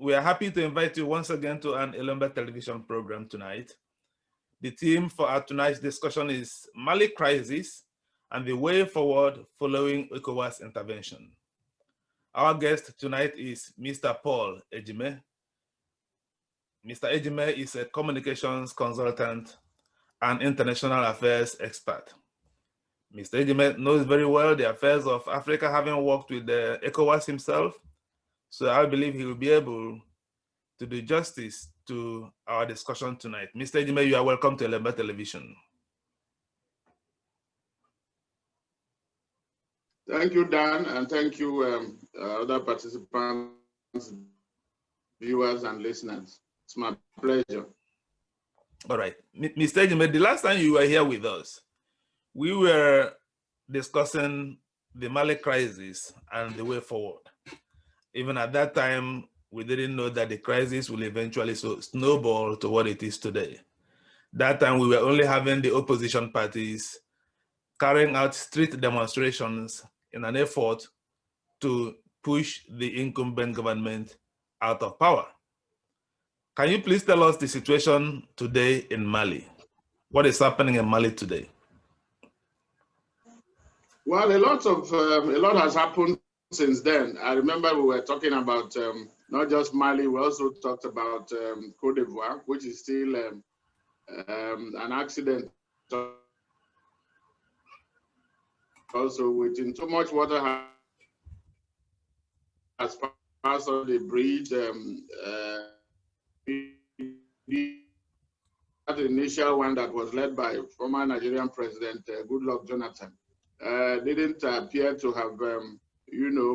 we are happy to invite you once again to an Elombah television program tonight. The theme for our tonight's discussion is Mali crisis and the way forward following ECOWAS intervention. Our guest tonight is Mr. Paul Ejime. Mr. Ejime is a communications consultant and international affairs expert. Mr. Ejime knows very well the affairs of Africa, having worked with the ECOWAS himself. So I believe he will be able to do justice to our discussion tonight. Mr. Ejime, you are welcome to Elombah Television. Thank you, Dan, and thank you, other participants, viewers, and listeners. It's my pleasure. All right. Mr. Ejime, the last time you were here with us, we were discussing the Mali crisis and the way forward. Even at that time, we didn't know that the crisis will eventually snowball to what it is today. That time, we were only having the opposition parties carrying out street demonstrations in an effort to push the incumbent government out of power. Can you please tell us the situation today in Mali? What is happening in Mali today? Well, a lot has happened since then. I remember we were talking about not just Mali, we also talked about Cote d'Ivoire, which is still an accident. Also, within too much water has passed on the bridge. That initial one that was led by former Nigerian President Goodluck Jonathan didn't appear to have,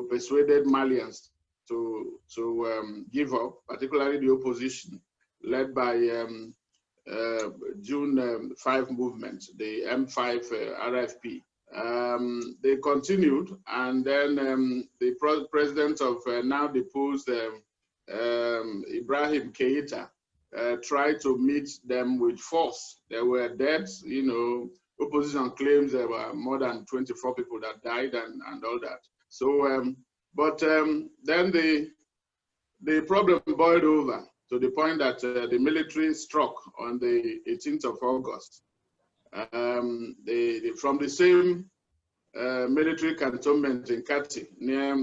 persuaded Malians to give up, particularly the opposition, led by June 5 movement, the M5 RFP. They continued, and then the president of now deposed Ibrahim Keita tried to meet them with force. There were deaths, opposition claims there were more than 24 people that died and all that. So, then the problem boiled over to the point that the military struck on the 18th of August. From the same military cantonment in Kati near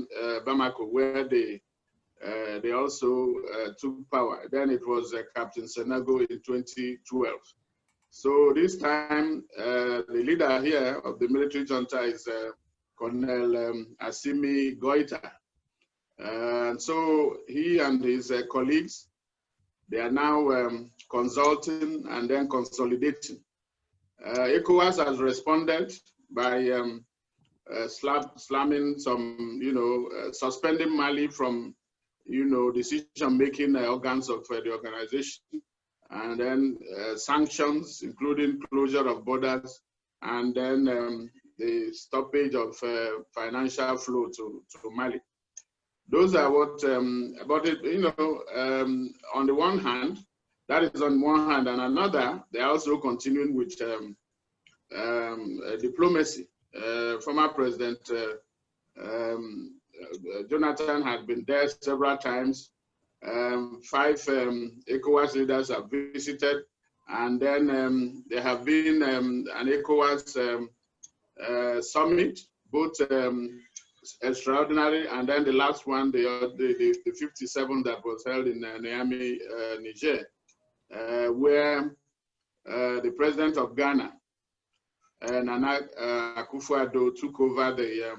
Bamako, where they also took power. Then it was Captain Senago in 2012. So this time, the leader here of the military junta is Colonel Assimi Goita. And so he and his colleagues, they are now consulting and then consolidating. ECOWAS has responded by slamming some, suspending Mali from, decision-making organs of the organization, and then sanctions, including closure of borders, and then the stoppage of financial flow to Mali. Those are what, but it, on the one hand, that is on one hand, and another, they're also continuing with diplomacy. Former President Jonathan had been there several times. 5 ECOWAS leaders have visited, and then there have been an ECOWAS summit, both extraordinary, and then the last one, the 57 that was held in Niamey, Niger, where the president of Ghana, Nana Akufo-Addo, took over the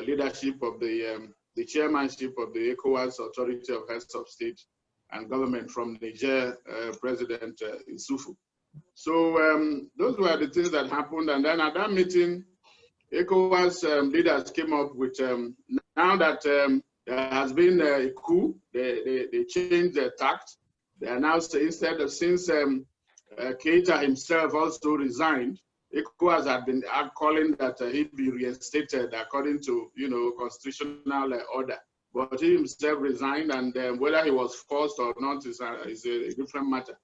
leadership of the chairmanship of the ECOWAS Authority of Heads of State and Government from Niger, President Issoufou. So those were the things that happened. And then at that meeting, ECOWAS leaders came up with, now that there has been a coup, they changed their tact. They are now, since Keita himself also resigned, ECOWAS had been calling that he be reinstated according to, constitutional order. But he himself resigned, and whether he was forced or not is a different matter.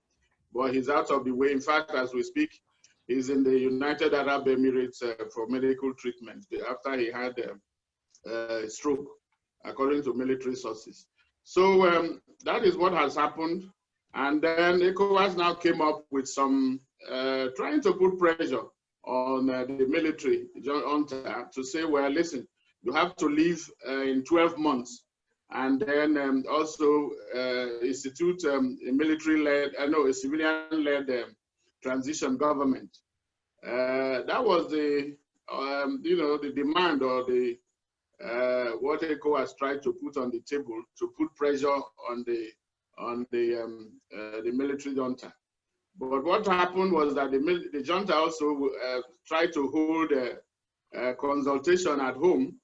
But he's out of the way. In fact, as we speak, he's in the United Arab Emirates for medical treatment after he had a stroke, according to military sources. So that is what has happened. And then ECOWAS now came up with some, trying to put pressure on the military junta to say, well, listen, you have to leave in 12 months. And then also institute a military-led, a civilian-led transition government. That was the, the demand, or the what ECOWAS tried to put on the table to put pressure on the military junta. But what happened was that the junta also tried to hold a consultation at home,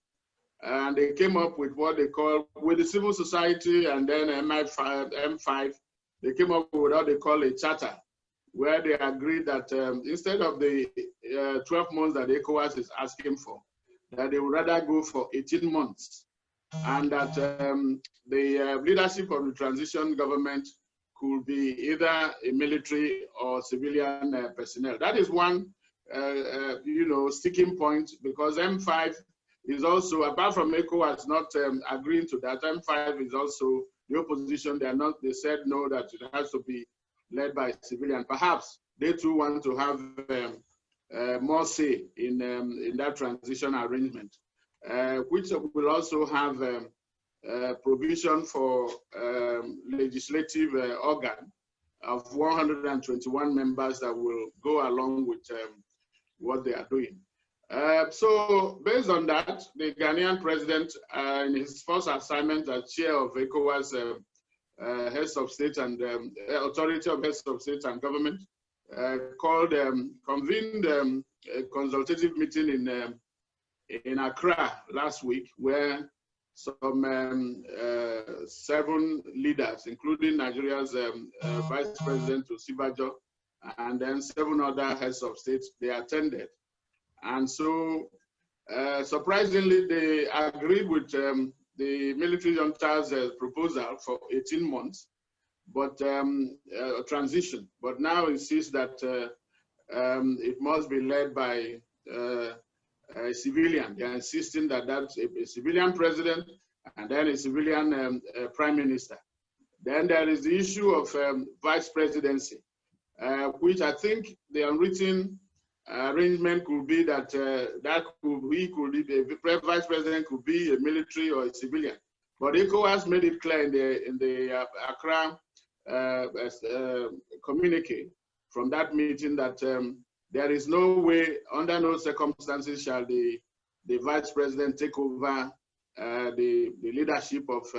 and they came up with what they call, with the civil society and then M5, they came up with what they call a charter, where they agreed that instead of the 12 months that ECOWAS is asking for, that they would rather go for 18 months, and that the leadership of the transition government could be either a military or civilian personnel. That is one, sticking point, because M5 is also, apart from ECOWAS not agreeing to that, M5 is also the opposition. They said no, that it has to be led by civilian. Perhaps they too want to have more say in that transition arrangement, which will also have provision for legislative organ of 121 members that will go along with what they are doing. So based on that, the Ghanaian president, in his first assignment as chair of ECOWAS heads of state and authority of heads of state and government, convened a consultative meeting in Accra last week, where some 7 leaders, including Nigeria's Vice President Osibajo, and then 7 other heads of state, they attended. And so, surprisingly, they agreed with the military junta's proposal for 18 months, but transition. But now insists that it must be led by a civilian. They are insisting that that's a civilian president and then a civilian prime minister. Then there is the issue of vice presidency, which I think the unwritten arrangement could be that the vice president could be a military or a civilian. But ECOWAS made it clear in the Accra communique from that meeting that there is no way, under no circumstances, shall the vice president take over the leadership of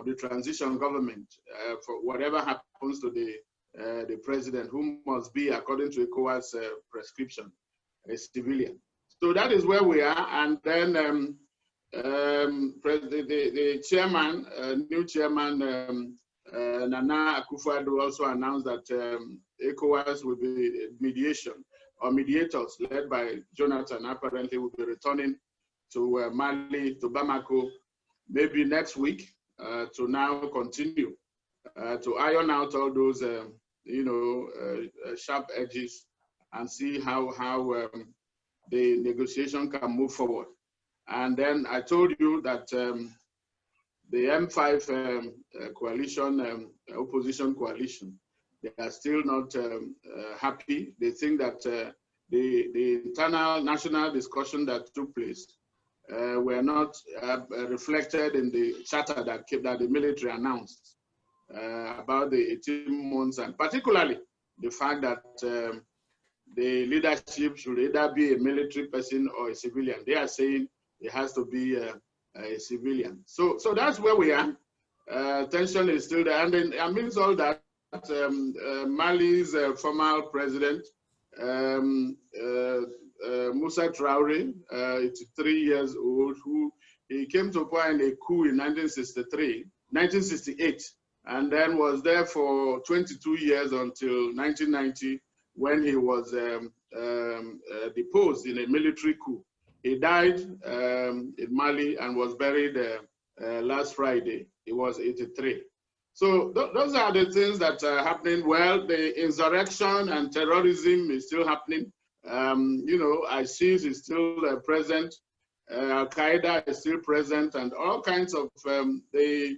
the transition government for whatever happens to the president, who must be, according to ECOWAS prescription, a civilian. So that is where we are. And then the chairman, new chairman, Nana Akufo-Addo, also announced that ECOWAS will be mediators led by Jonathan, apparently will be returning to Mali, to Bamako, maybe next week, to now continue to iron out all those sharp edges and see how the negotiation can move forward. And then I told you that the M5 coalition, opposition coalition, they are still not happy. They think that the internal national discussion that took place were not reflected in the charter that the military announced about the 18 months, and particularly the fact that the leadership should either be a military person or a civilian. They are saying it has to be a civilian. So that's where we are. Tension is still there, and then amidst all that, Mali's former president, Moussa Traoré, 83 years old, who he came to power in a coup in 1968, and then was there for 22 years until 1990, when he was deposed in a military coup. He died in Mali and was buried last Friday. He was 83. So those are the things that are happening. Well, the insurrection and terrorism is still happening. ISIS is still present. Al-Qaeda is still present, and all kinds of the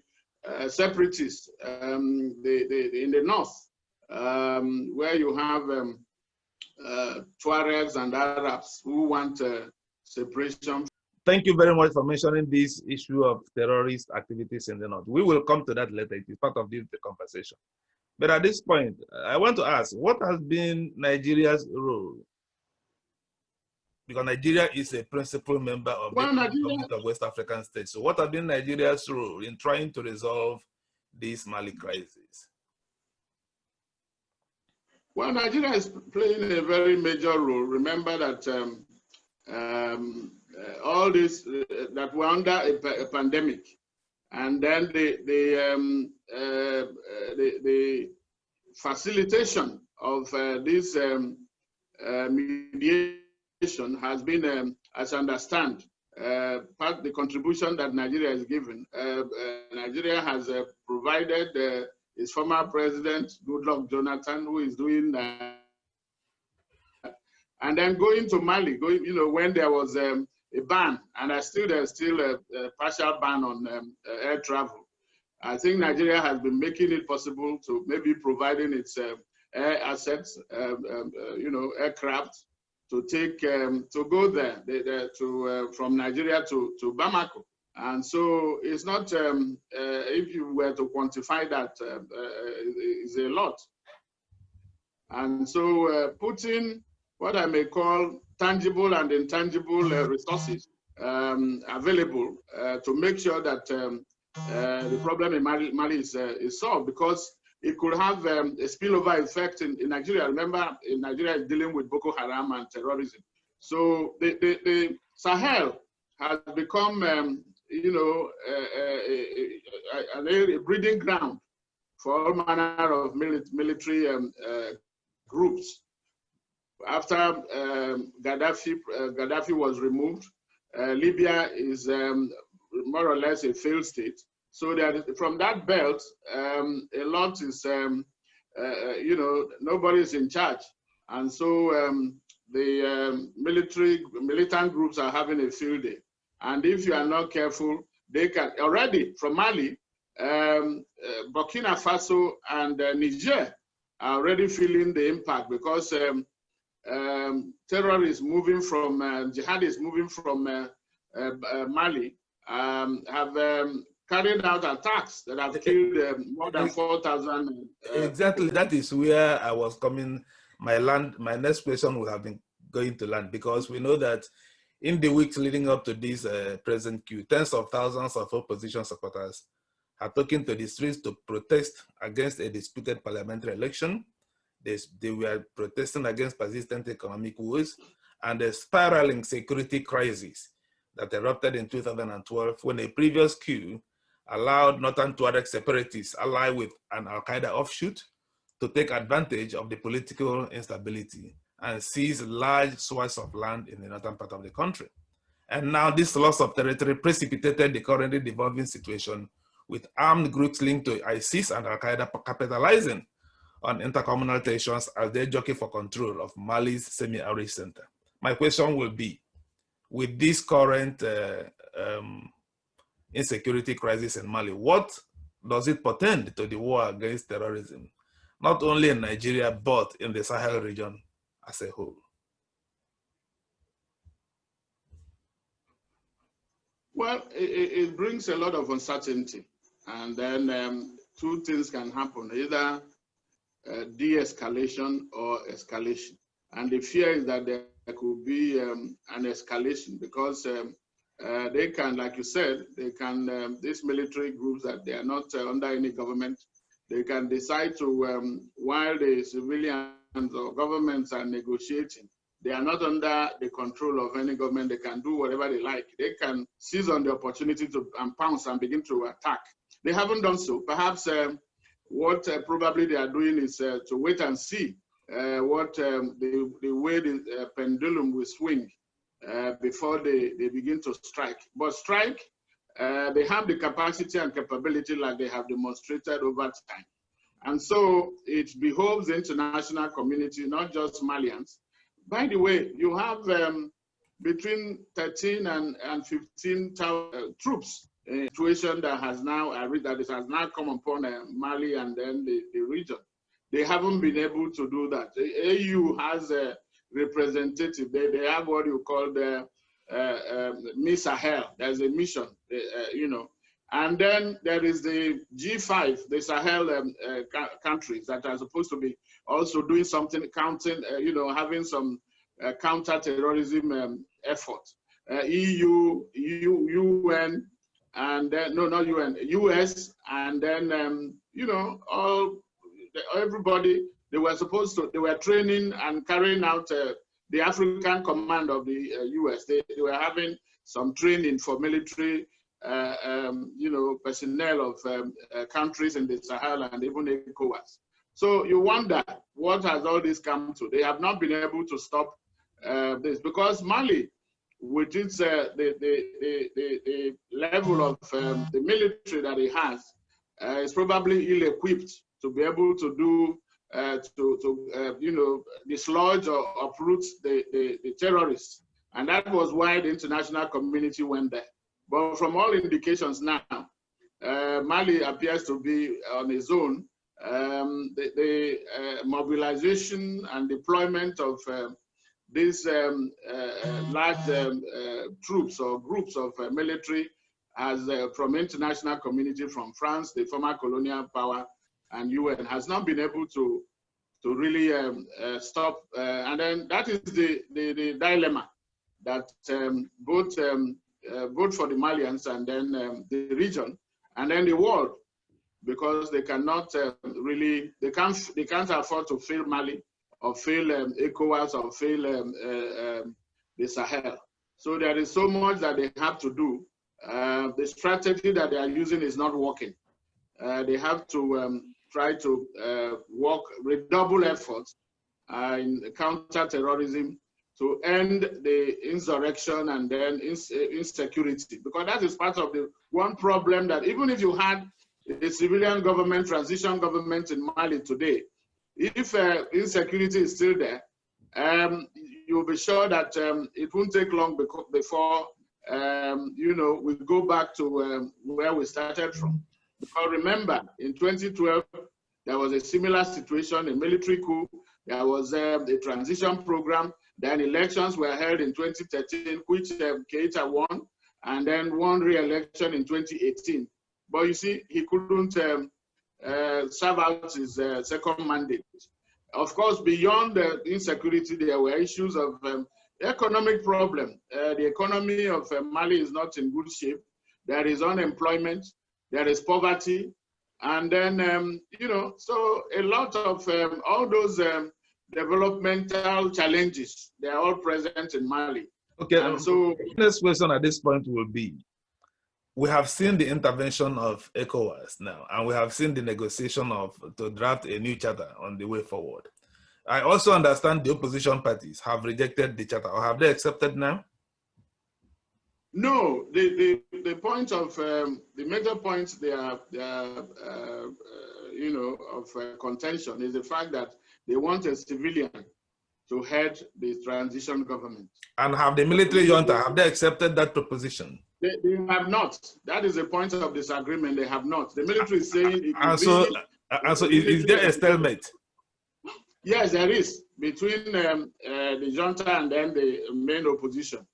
separatists in the north, where you have Tuaregs and Arabs who want separation. Thank you very much for mentioning this issue of terrorist activities in the north. We will come to that later. It is part of the conversation. But at this point, I want to ask, what has been Nigeria's role? Because Nigeria is a principal member of the Community of West African States. So what has been Nigeria's role in trying to resolve this Mali crisis? Well, Nigeria is playing a very major role. Remember that all this, that we're under a pandemic, and then the facilitation of this mediation has been, as I understand, part of the contribution that Nigeria has given. Nigeria has provided its former president, Goodluck Jonathan, who is doing that. And then going to Mali, when there was a ban, and there's still a partial ban on air travel. I think Nigeria has been making it possible to maybe providing its air assets, aircraft to take to go there, from Nigeria to Bamako. And so it's not, if you were to quantify that, is a lot. And so putting what I may call tangible and intangible resources available to make sure that the problem in Mali is solved, because it could have a spillover effect in Nigeria. Remember, in Nigeria is dealing with Boko Haram and terrorism. So the Sahel has become, a breeding ground for all manner of military groups. After Gaddafi was removed, Libya is more or less a failed state. So that from that belt, a lot is, nobody's in charge. And so the militant groups are having a field day. And if you are not careful, they can already, from Mali, Burkina Faso and Niger are already feeling the impact, because terrorists moving from, jihadists moving from Mali have carried out attacks that have killed more than 4,000. Exactly, that is where I was coming. My next question would have been going to land, because we know that in the weeks leading up to this present coup, tens of thousands of opposition supporters are taken to the streets to protest against a disputed parliamentary election. They were protesting against persistent economic woes and a spiraling security crisis that erupted in 2012 when a previous coup allowed Northern Tuareg separatists allied with an Al-Qaeda offshoot to take advantage of the political instability and seize large swaths of land in the northern part of the country. And now this loss of territory precipitated the currently devolving situation, with armed groups linked to ISIS and Al-Qaeda capitalizing on intercommunal tensions as they jockey for control of Mali's semi-arid center. My question will be, with this current insecurity crisis in Mali, what does it portend to the war against terrorism, not only in Nigeria, but in the Sahel region as a whole? Well, it brings a lot of uncertainty. And then two things can happen, either de-escalation or escalation. And the fear is that there could be an escalation, because they can, like you said, they can, these military groups that they are not under any government, they can decide to, while the civilians or governments are negotiating, they are not under the control of any government. They can do whatever they like. They can seize on the opportunity to pounce and begin to attack. They haven't done so. Perhaps what probably they are doing is to wait and see what the way the pendulum will swing before they begin to strike. But strike, they have the capacity and capability, like they have demonstrated over time. And so it behoves the international community, not just Malians. By the way, you have between 13 and 15,000 troops a situation that has now come upon Mali and then the region. They haven't been able to do that. The AU has a representative. They have what you call the Miss Sahel. There's a mission, you know. And then there is the G5, the Sahel countries that are supposed to be also doing something, counting, you know, having some counter-terrorism effort. EU, UN, and then, no, not UN, US, and then, you know, everybody, they were training and carrying out the African command of the US. They were having some training for military you know, personnel of countries in the Sahel and even ECOWAS. So you wonder, what has all this come to? They have not been able to stop this, because Mali, with its the level of the military that it has, is probably ill-equipped to be able to do you know, dislodge or uproot the terrorists, and that was why the international community went there. But from all indications now, Mali appears to be on its own. The mobilization and deployment of these large troops or groups of military has, from international community, from France, the former colonial power, and UN, has not been able to really stop. And then that is the dilemma that both for the Malians and then the region and then the world, because they cannot really, they can't afford to fail Mali or fail ECOWAS or fail the Sahel. So there is so much that they have to do. The strategy that they are using is not working. They have to try to redouble efforts in counter-terrorism to end the insurrection and then insecurity, because that is part of the one problem, that even if you had a civilian government, transition government in Mali today, if insecurity is still there, you'll be sure that it won't take long before you know, we go back to where we started from. Because remember, in 2012, there was a similar situation, a military coup. There was a transition program. Then elections were held in 2013, which Keita won, and then won re-election in 2018. But you see, he couldn't serve out his second mandate. Of course, beyond the insecurity, there were issues of economic problem. The economy of Mali is not in good shape. There is unemployment, there is poverty, and then, you know, so a lot of all those developmental challenges, they are all present in Mali. Okay, and so the next question at this point will be, we have seen the intervention of ECOWAS now, and we have seen the negotiation to draft a new charter on the way forward. I also understand the opposition parties have rejected the charter, or have they accepted now? No, the point of the major points they are you know, of contention is the fact that they want a civilian to head the transition government. And have the military junta, have they accepted that proposition? They have not. That is a point of disagreement. They have not. The military is saying it and so is there a stalemate? Yes, there is, between the junta and then the main opposition.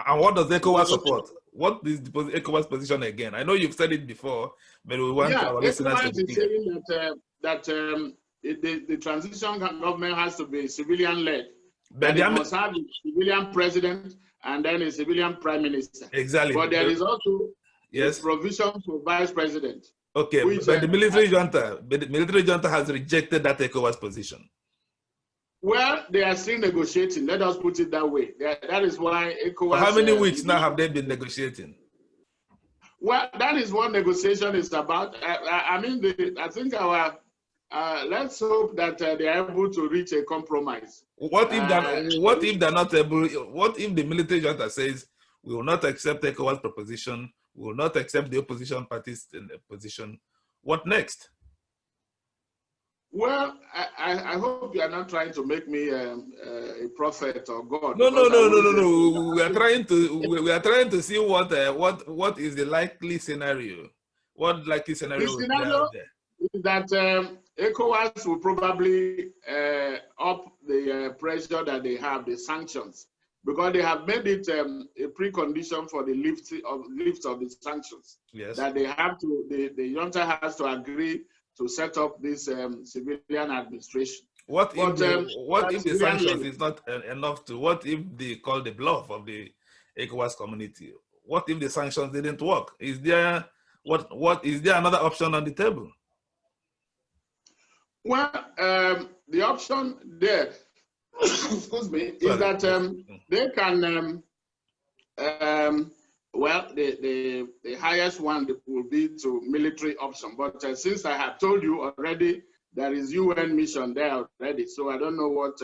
And what does ECOWAS support? What is the ECOWAS position again? I know you've said it before, but we want our listeners to be clear. Saying that the transition government has to be civilian-led. But it must have a civilian president and then a civilian prime minister. Exactly. But there is also a provision for vice president. Okay, but the military junta has rejected that ECOWAS position. Well, they are still negotiating. Let us put it that way. That is why ECOWAS. For how many weeks now have they been negotiating? Well, that is what negotiation is about. I mean, I think our let's hope that they are able to reach a compromise. What if they're not able? What if the military junta says we will not accept ECOWAS proposition, we will not accept the opposition parties in the position? What next? Well, I hope you are not trying to make me a prophet or God. No, no, Because I no, no, won't no, say so. no. We are trying to see what is the likely scenario. What likely The scenario will play scenario out there? is that ECOWAS will probably up the pressure that they have, the sanctions, because they have made it a precondition for the lift of the sanctions. Yes. That they have to, the junta has to agree to set up this civilian administration. What if the sanctions Level. is not enough to? What if they call the bluff of the ECOWAS community? What if the sanctions didn't work? Is there another option on the table? Well, the option there, excuse me, is that they can. Well, the highest one will be to military option. But since I have told you already, there is UN mission there already, so I don't know what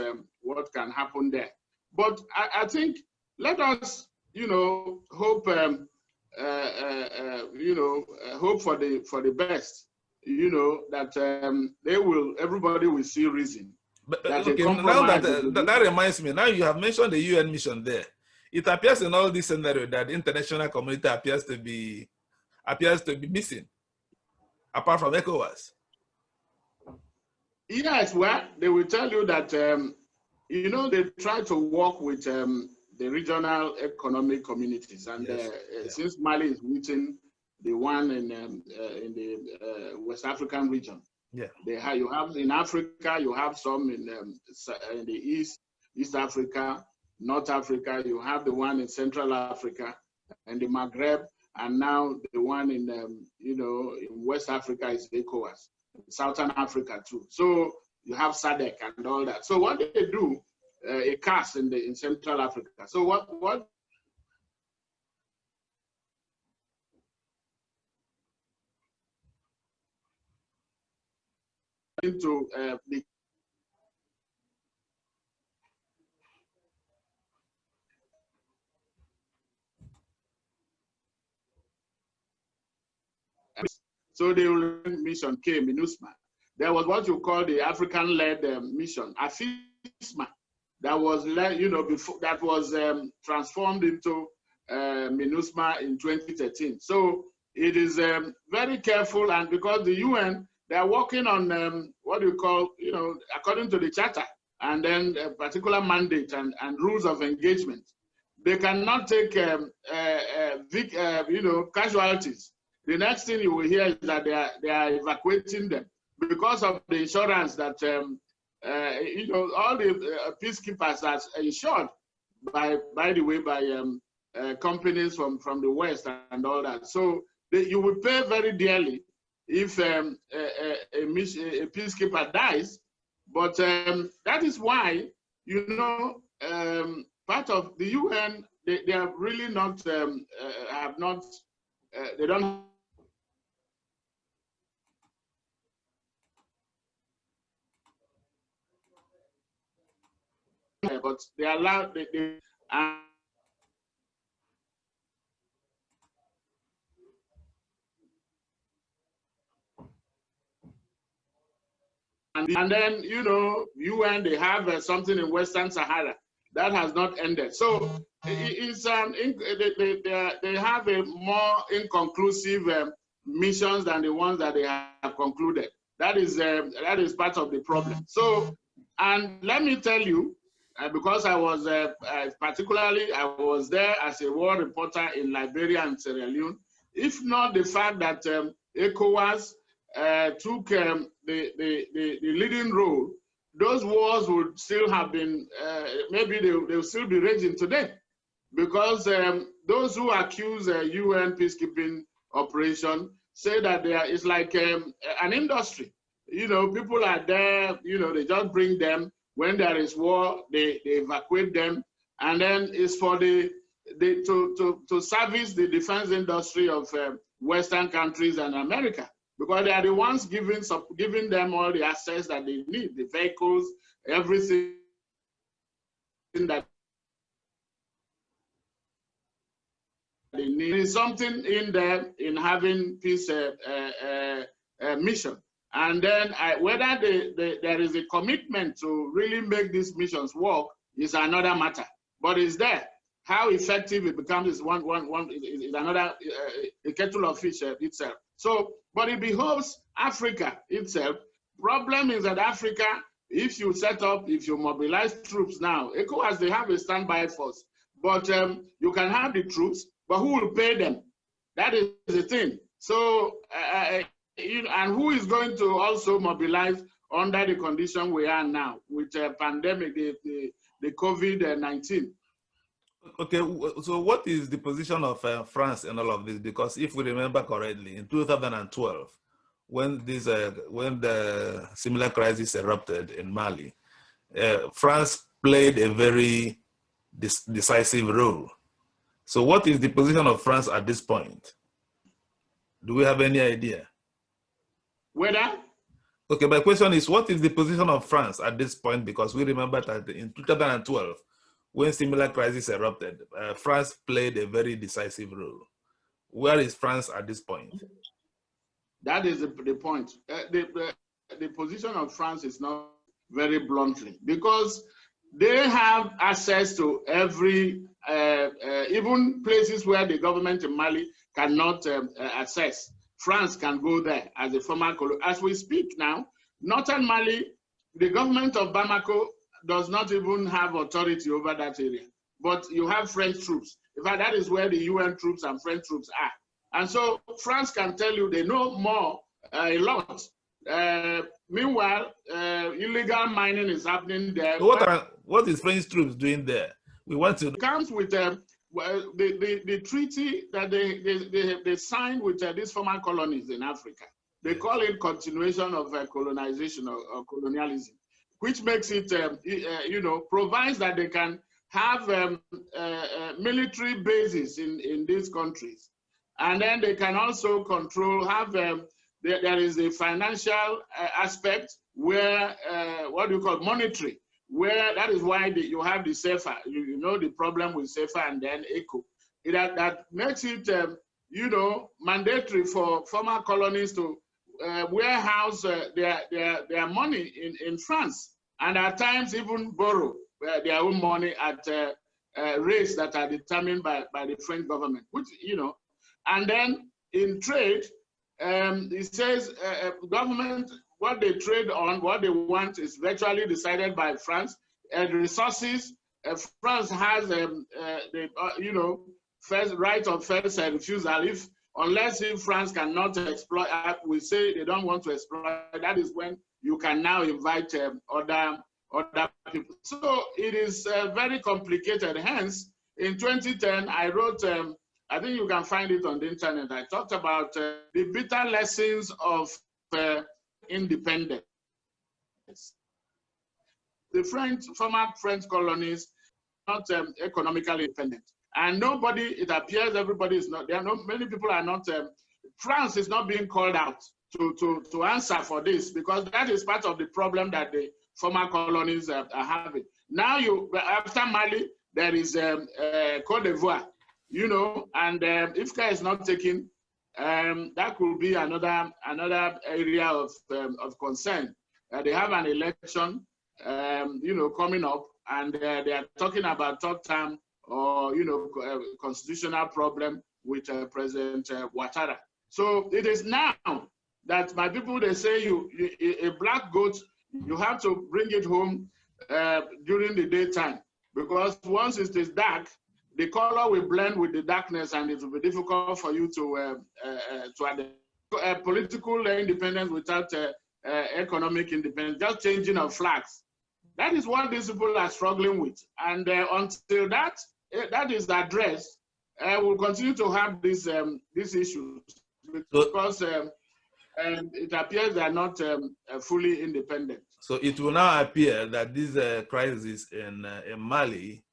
can happen there. But I think let us, hope, hope for the best. That everybody will see reason. But That okay, now that reminds me. Now you have mentioned the UN mission there. It appears in all this scenario that the international community appears to be missing, apart from ECOWAS. Yes, well, they will tell you that they try to work with the regional economic communities, and Yes. Since Mali is within the one in the West African region, you have in Africa, you have some in the East Africa, North Africa, you have the one in Central Africa and the Maghreb, and now the one in in West Africa is ECOWAS, Southern Africa too. So you have SADC and all that. So what they do, a CAS in Central Africa. So what into the so the mission came, MINUSMA. There was what you call the African-led mission, AFISMA, that was before that was transformed into MINUSMA in 2013. So it is very careful, and because the UN, they are working on what you call, according to the charter, and then a particular mandate and rules of engagement. They cannot take casualties. The next thing you will hear is that they are evacuating them because of the insurance that all the peacekeepers are insured by companies from the West and all that. So you will pay very dearly if a peacekeeper dies. But that is why part of the UN, they are really not they don't. But they allow and then UN, they have something in Western Sahara that has not ended. So it's they have a more inconclusive missions than the ones that they have concluded. That is part of the problem. So, and let me tell you, because I was particularly, I was there as a war reporter in Liberia and Sierra Leone. If not the fact that ECOWAS took the leading role, those wars would still have been, maybe they'll still be raging today, because those who accuse UN peacekeeping operation say that it's like an industry. People are there, they just bring them. When there is war, they evacuate them. And then it's for to service the defense industry of Western countries and America, because they are the ones giving them all the assets that they need, the vehicles, everything that they need. There is something in there in having peace mission. And then whether there is a commitment to really make these missions work is another matter. But it's there. How effective it becomes is is another a kettle of fish itself. So, but it behoves Africa itself. Problem is that Africa, if you mobilize troops now, ECOWAS, they have a standby force, but you can have the troops, but who will pay them? That is the thing. So, and who is going to also mobilize under the condition we are now with a pandemic, the COVID-19? Okay, so what is the position of France in all of this? Because if we remember correctly, in 2012, when the similar crisis erupted in Mali, France played a very decisive role. So what is the position of France at this point? Do we have any idea? Whether? Okay, my question is, what is the position of France at this point? Because we remember that in 2012, when similar crisis erupted, France played a very decisive role. Where is France at this point? That is the point. The position of France is not very bluntly, because they have access to every, even places where the government in Mali cannot access. France can go there as a former colony. As we speak now, northern Mali, the government of Bamako does not even have authority over that area. But you have French troops. In fact, that is where the UN troops and French troops are. And so France can tell you they know more, a lot. Meanwhile, illegal mining is happening there. So what is French troops doing there? We want to. It comes with the treaty that they signed with these former colonies in Africa. They call it continuation of colonization or colonialism, which makes it, provides that they can have military bases in these countries. And then they can also control, there is a financial aspect where, what do you call monetary, where that is why you have the CFA, you know the problem with CFA and then ECO. That makes it, mandatory for former colonies to warehouse their money in France, and at times even borrow their own money at rates that are determined by the French government, which, and then in trade, it says government, what they trade on, what they want is virtually decided by France. And resources, France has first right of first refusal. Unless France cannot exploit, we say they don't want to exploit. That is when you can now invite other people. So it is very complicated. Hence, in 2010, I wrote. I think you can find it on the internet. I talked about the bitter lessons of independence. The former French colonies are not economically independent. And nobody, it appears everybody is not, many people are not, France is not being called out to answer for this, because that is part of the problem that the former colonies are having. Now after Mali, there is Côte d'Ivoire. And if care is not taken, that could be another area of concern. They have an election, coming up, and they are talking about third term or constitutional problem with President Ouattara. So it is now that my people, they say a black goat, you have to bring it home during the daytime, because once it is dark, the color will blend with the darkness, and it will be difficult for you to political independence without economic independence, just changing of flags. That is what these people are struggling with. And until that is addressed, we'll continue to have these issues, because it appears they are not fully independent. So it will now appear that this crisis in Mali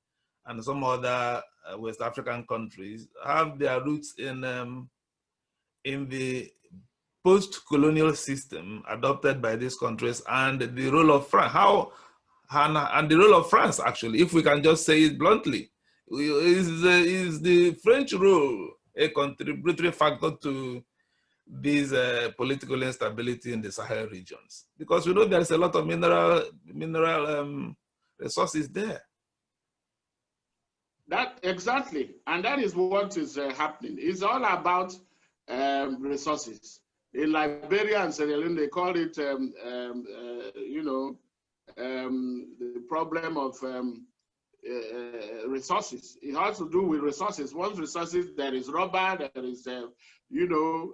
and some other West African countries have their roots in the post-colonial system adopted by these countries, and the role of France. And the role of France, actually, if we can just say it bluntly, is the French role a contributory factor to this political instability in the Sahel regions? Because we know there's a lot of mineral resources there. That exactly, and that is what is happening. It's all about resources. In Liberia and Sierra Leone, they call it, you know, the problem of resources. It has to do with resources. Once resources, there is rubber, there is, you know,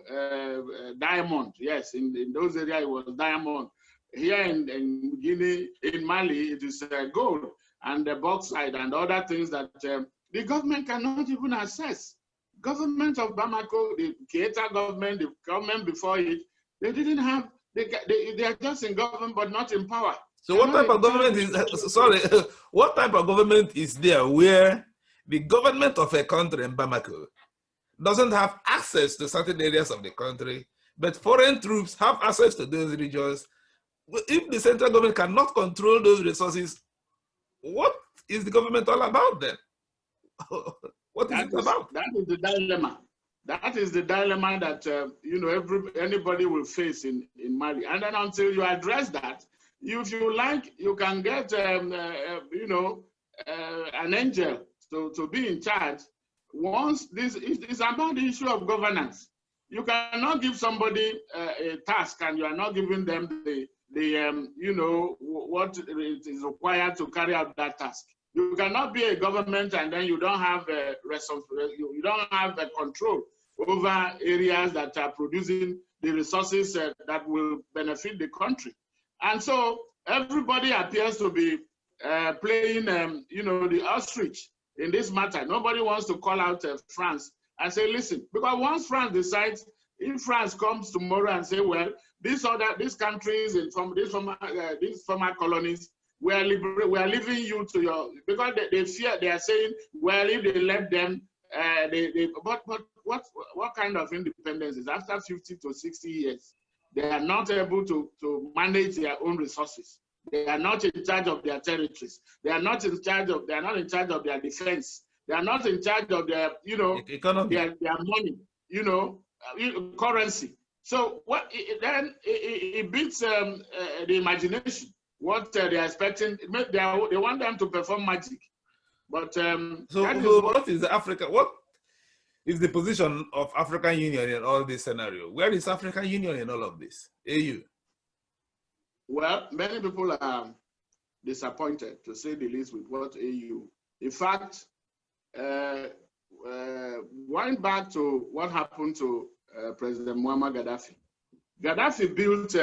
diamond. Yes, in those areas it was diamond. Here in Guinea, in Mali, it is gold and the bauxite and other things that the government cannot even access. Government of Bamako, the Keita government, the government before it, they didn't have, they are just in government but not in power. So what type of government is, sorry, what type of government is there where the government of a country in Bamako doesn't have access to certain areas of the country, but foreign troops have access to those regions? If the central government cannot control those resources, what is the government all about then? What is it about? That is the dilemma. That is the dilemma that you know, anybody will face in Mali. And then until you address that, if you like, you can get you know, an angel to be in charge. Once this is about the issue of governance. You cannot give somebody a task and you are not giving them the you know, what is required to carry out that task. You cannot be a government and then you don't have you don't have a control over areas that are producing the resources that will benefit the country. And so everybody appears to be playing, you know, the ostrich in this matter. Nobody wants to call out France and say, listen, because once France decides, if France comes tomorrow and say, well, these countries in these former colonies, we are leaving you to your, because they fear, they are saying, well, if they let them, but what kind of independence is after 50 to 60 years? They are not able to manage their own resources. They are not in charge of their territories. They are not in charge of their defense. They are not in charge of their, you know, economy, their money, you know, currency. So what then it beats the imagination. What they're expecting, they want them to perform magic. But what is Africa? What is the position of African Union in all this scenario? Where is African Union in all of this? AU. Well, many people are disappointed, to say the least, with what AU. In fact, going back to what happened to President Muammar Gaddafi. Gaddafi built,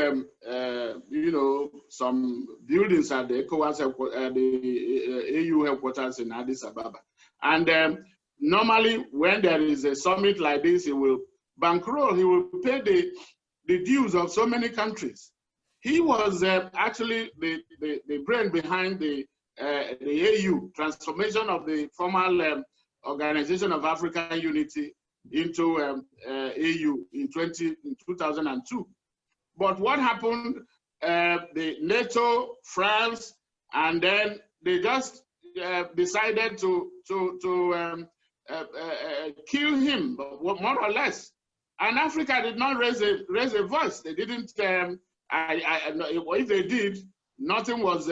you know, some buildings at the ECOWAS, the AU headquarters in Addis Ababa. And normally, when there is a summit like this, he will bankroll, he will pay the dues of so many countries. He was actually the brain behind the AU, transformation of the formal Organization of African Unity into AU in 2002. But what happened, the NATO, France, and then they just decided to kill him, more or less. And Africa did not raise a voice. They didn't, if they did, nothing was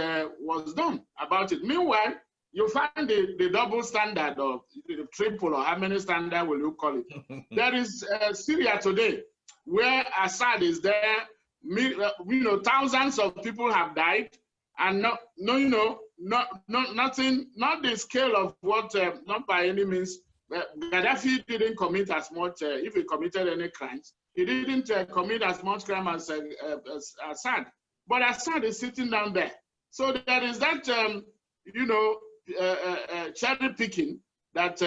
done about it. Meanwhile, you find the double standard, or the triple, or how many standard will you call it? There is Syria today, where Assad is there. You know, thousands of people have died, and nothing, not the scale of what, not by any means. Gaddafi didn't commit as much, if he committed any crimes, he didn't commit as much crime as Assad. But Assad is sitting down there. So there is that, you know, cherry picking that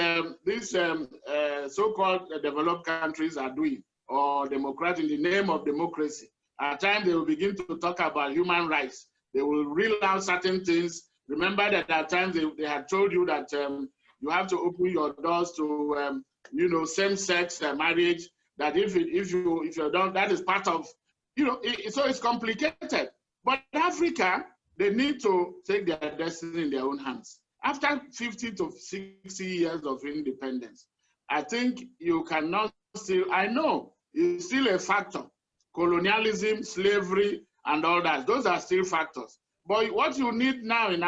these so-called developed countries are doing, or democrat in the name of democracy. At times they will begin to talk about human rights. They will reel out certain things. Remember that at times they had told you that you have to open your doors to you know, same-sex marriage. That if you don't, that is part of, you know. So it's complicated. But Africa, they need to take their destiny in their own hands. After 50 to 60 years of independence, I think you cannot still, I know is still a factor. Colonialism, slavery, and all that. Those are still factors. But what you need now in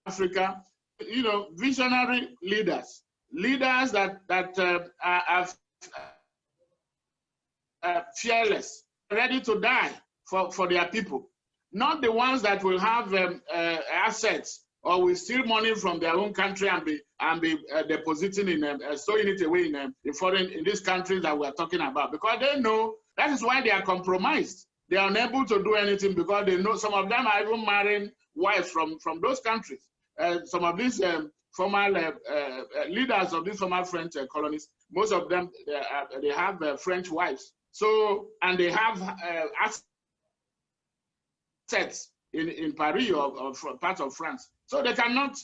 Africa, you know, visionary leaders, leaders that are fearless, ready to die for their people, not the ones that will have assets or will steal money from their own country and be depositing in stowing it away in these countries that we are talking about, because they know that is why they are compromised. They are unable to do anything because they know some of them are even marrying wives from those countries. Some of these former leaders of these former French colonies, most of them they have French wives. So, and they have assets in Paris or parts of France. So they cannot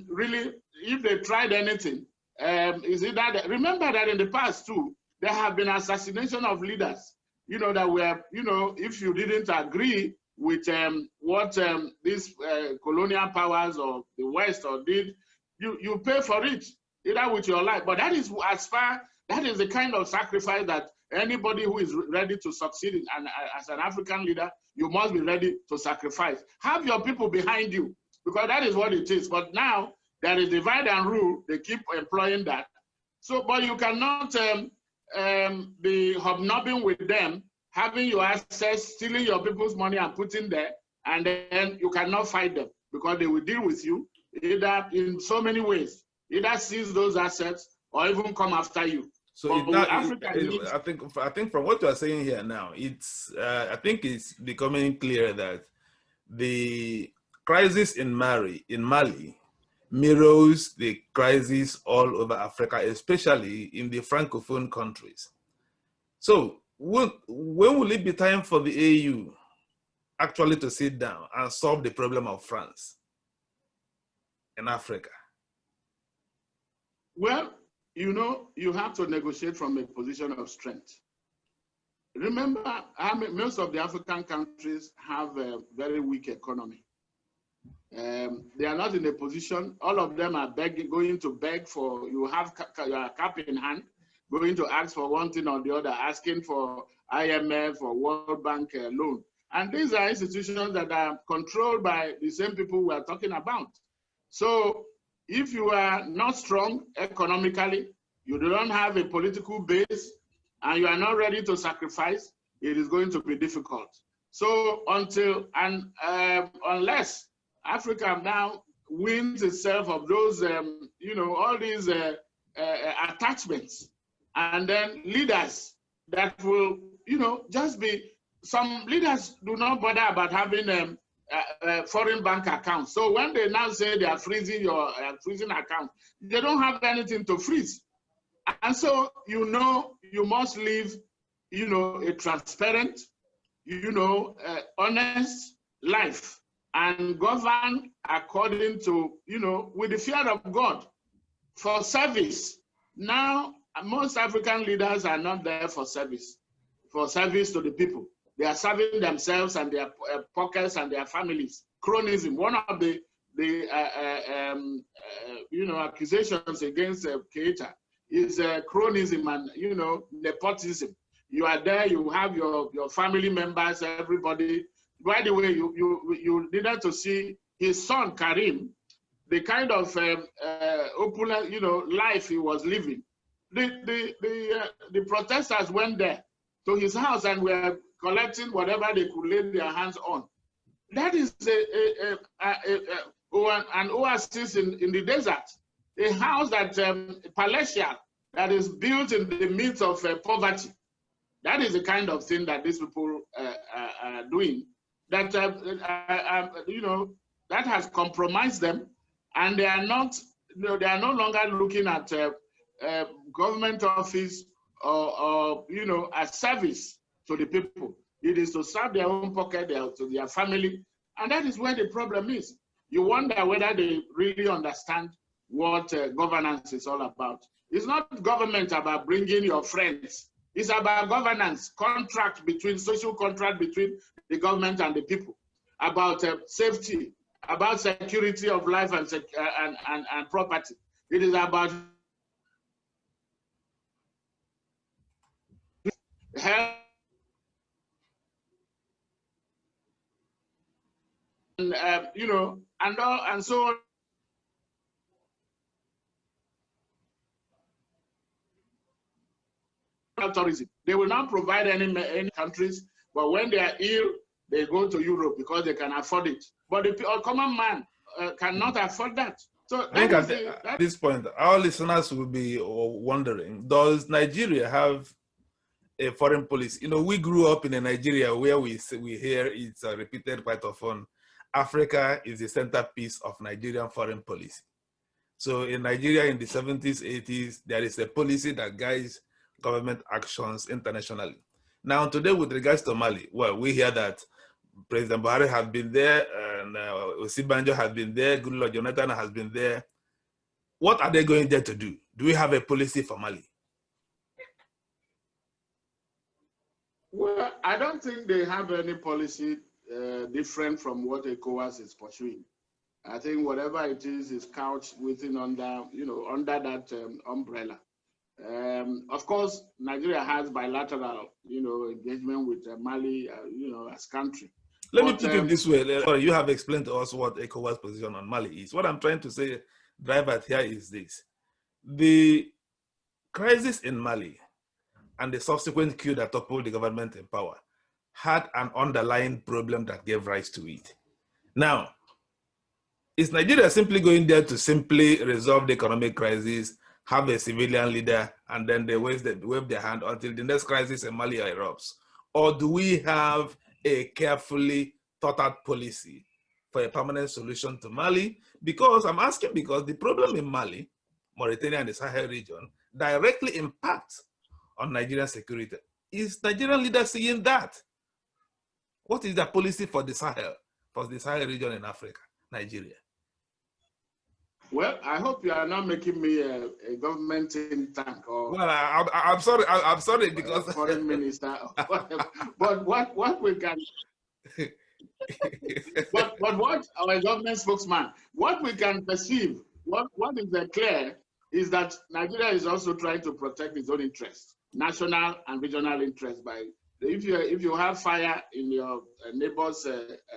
really, if they tried anything, is it that, remember that in the past too, there have been assassination of leaders, you know, that were, you know, if you didn't agree with what these colonial powers of the West or did, you pay for it, either with your life. But that is that is the kind of sacrifice that anybody who is ready to succeed in, and as an African leader, you must be ready to sacrifice. Have your people behind you, because that is what it is. But now there is divide and rule. They keep employing that. So, but you cannot be hobnobbing with them, having your assets, stealing your people's money and putting there, and then you cannot fight them because they will deal with you either in so many ways, either seize those assets or even come after you. So I think from what you are saying here now, it's I think it's becoming clear that the crisis in Mali mirrors the crisis all over Africa, especially in the Francophone countries. So when will it be time for the AU actually to sit down and solve the problem of France in Africa? Well, you know, you have to negotiate from a position of strength. Remember, most of the African countries have a very weak economy. They are not in a position, all of them are going to beg for, you have your cap in hand, going to ask for one thing or the other, asking for IMF or World Bank loan. And these are institutions that are controlled by the same people we are talking about. So if you are not strong economically, you don't have a political base, and you are not ready to sacrifice, it is going to be difficult. So unless Africa now wins itself of those, you know, all these attachments, and then leaders that will, you know, just be, some leaders do not bother about having foreign bank accounts. So when they now say they are freezing your freezing account, they don't have anything to freeze. And so, you know, you must live, you know, a transparent, you know, honest life and govern according to, you know, with the fear of God for service. Now, most African leaders are not there for service to the people. They are serving themselves and their pockets and their families. Cronyism, one of the you know, accusations against Keita is cronyism and, you know, nepotism. You are there, you have your family members, everybody. By the way, you needed to see his son Karim, the kind of opulent, you know, life he was living. The protesters went there to his house and were collecting whatever they could lay their hands on. That is an oasis in the desert, a house that palatial, that is built in the midst of poverty. That is the kind of thing that these people are doing. That you know, that has compromised them, and they are not. You know, they are no longer looking at government office or you know, as service to the people. It is to serve their own pocket, to their family, and that is where the problem is. You wonder whether they really understand what governance is all about. It's not government about bringing your friends. It's about governance, social contract between the government and the people, about safety, about security of life and property. It is about health, and you know, and so on. Tourism. They will not provide any countries, but when they are ill, they go to Europe because they can afford it. But the common man cannot afford that. So I think at this point, our listeners will be wondering, does Nigeria have a foreign policy? You know, we grew up in a Nigeria where we hear it's repeated quite often, Africa is the centerpiece of Nigerian foreign policy. So in Nigeria in the 70s, 80s, there is a policy that guides government actions internationally. Now today with regards to Mali, well, we hear that President Buhari has been there, and Osibanjo has been there, Goodluck Jonathan has been there. What are they going there to do? Do we have a policy for Mali? Well, I don't think they have any policy different from what ECOWAS is pursuing. I think whatever it is couched within under that umbrella. Of course, Nigeria has bilateral, engagement with Mali, as country. Let me put it this way. You have explained to us what ECOWAS position on Mali is. What I'm trying to say, drive at here, is this. The crisis in Mali and the subsequent coup that toppled the government in power had an underlying problem that gave rise to it. Now, is Nigeria simply going there to simply resolve the economic crisis, have a civilian leader, and then they wave their hand until the next crisis in Mali erupts? Or do we have a carefully thought out policy for a permanent solution to Mali? Because I'm asking because the problem in Mali, Mauritania, and the Sahel region directly impacts on Nigerian security. Is Nigerian leaders seeing that? What is the policy for the Sahel region in Africa, Nigeria? Well, I hope you are not making me a government think tank or. Well, I'm sorry. I'm sorry because foreign minister. But what we can. but what our government spokesman, what we can perceive, what is clear is that Nigeria is also trying to protect its own interests, national and regional interests. By if you have fire in your neighbor's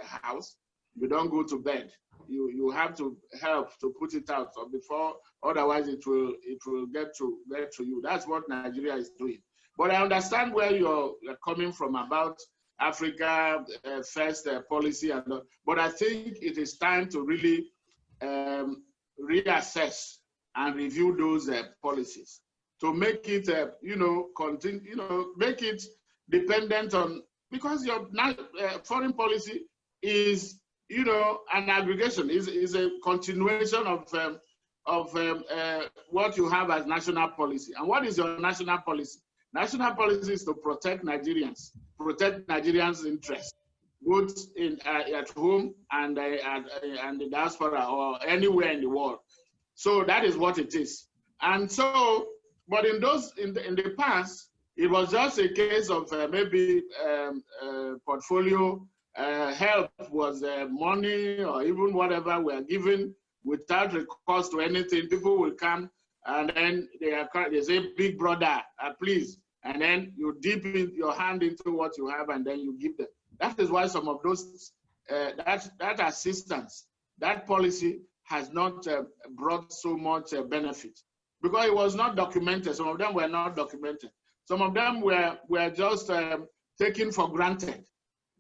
house, you don't go to bed. You have to help to put it out before, otherwise it will get to you. That's what Nigeria is doing. But I understand where you're coming from about Africa first policy, but I think it is time to really reassess and review those policies to make it make it dependent on, because your foreign policy is an aggregation, is a continuation of what you have as national policy. And what is your national policy? National policy is to protect Nigerians' interests, both at home and the diaspora or anywhere in the world. So that is what it is. And so, but in the past, it was just a case of maybe portfolio help was money or even whatever were given without recourse to anything. People will come and then they say, "Big brother, please," and then you dip your hand into what you have and then you give them. That is why some of those that assistance, that policy has not brought so much benefit because it was not documented. Some of them were not documented. Some of them were just taken for granted.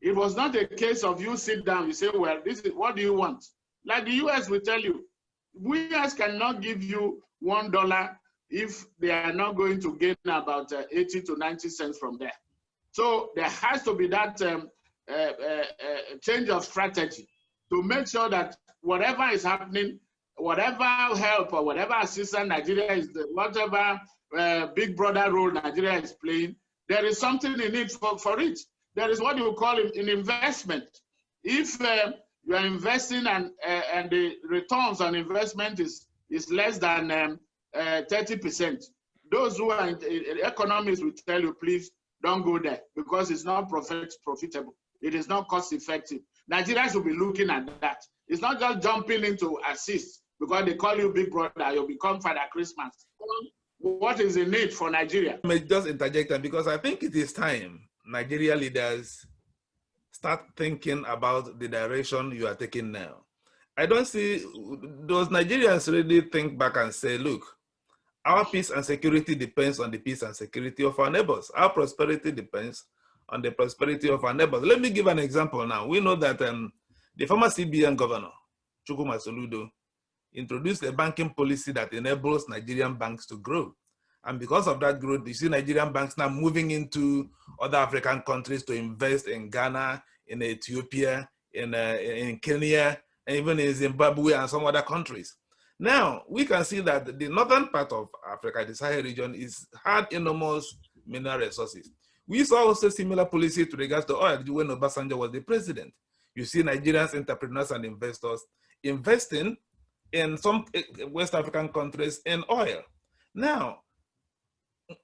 It was not a case of you sit down, you say, well, this is what do you want? Like the US will tell you, we guys cannot give you $1 if they are not going to gain about 80 to 90 cents from there. So there has to be that change of strategy to make sure that whatever is happening, whatever help or whatever assistance Nigeria is, whatever big brother role Nigeria is playing, there is something in it for it. There is what you call an investment. If you are investing and the returns on investment is less than 30%, those who are in economists will tell you, please don't go there because it's not profitable. It is not cost effective. Nigerians will be looking at that. It's not just jumping into assist because they call you big brother, you'll become Father Christmas. what is in it for Nigeria. I may just interject, because I think it is time Nigeria leaders start thinking about the direction you are taking now. I don't see those Nigerians really think back and say, look, our peace and security depends on the peace and security of our neighbors. Our prosperity depends on the prosperity of our neighbors. Let me give an example now. We know that the former CBN governor, Chukwuma Soludo, introduced a banking policy that enables Nigerian banks to grow. And because of that growth, you see Nigerian banks now moving into other African countries to invest in Ghana, in Ethiopia, in Kenya, and even in Zimbabwe and some other countries. Now, we can see that the northern part of Africa, the Sahel region, had enormous mineral resources. We saw also similar policy to regards to oil when Obasanjo was the president. You see Nigerians, entrepreneurs and investors investing in some West African countries in oil. Now,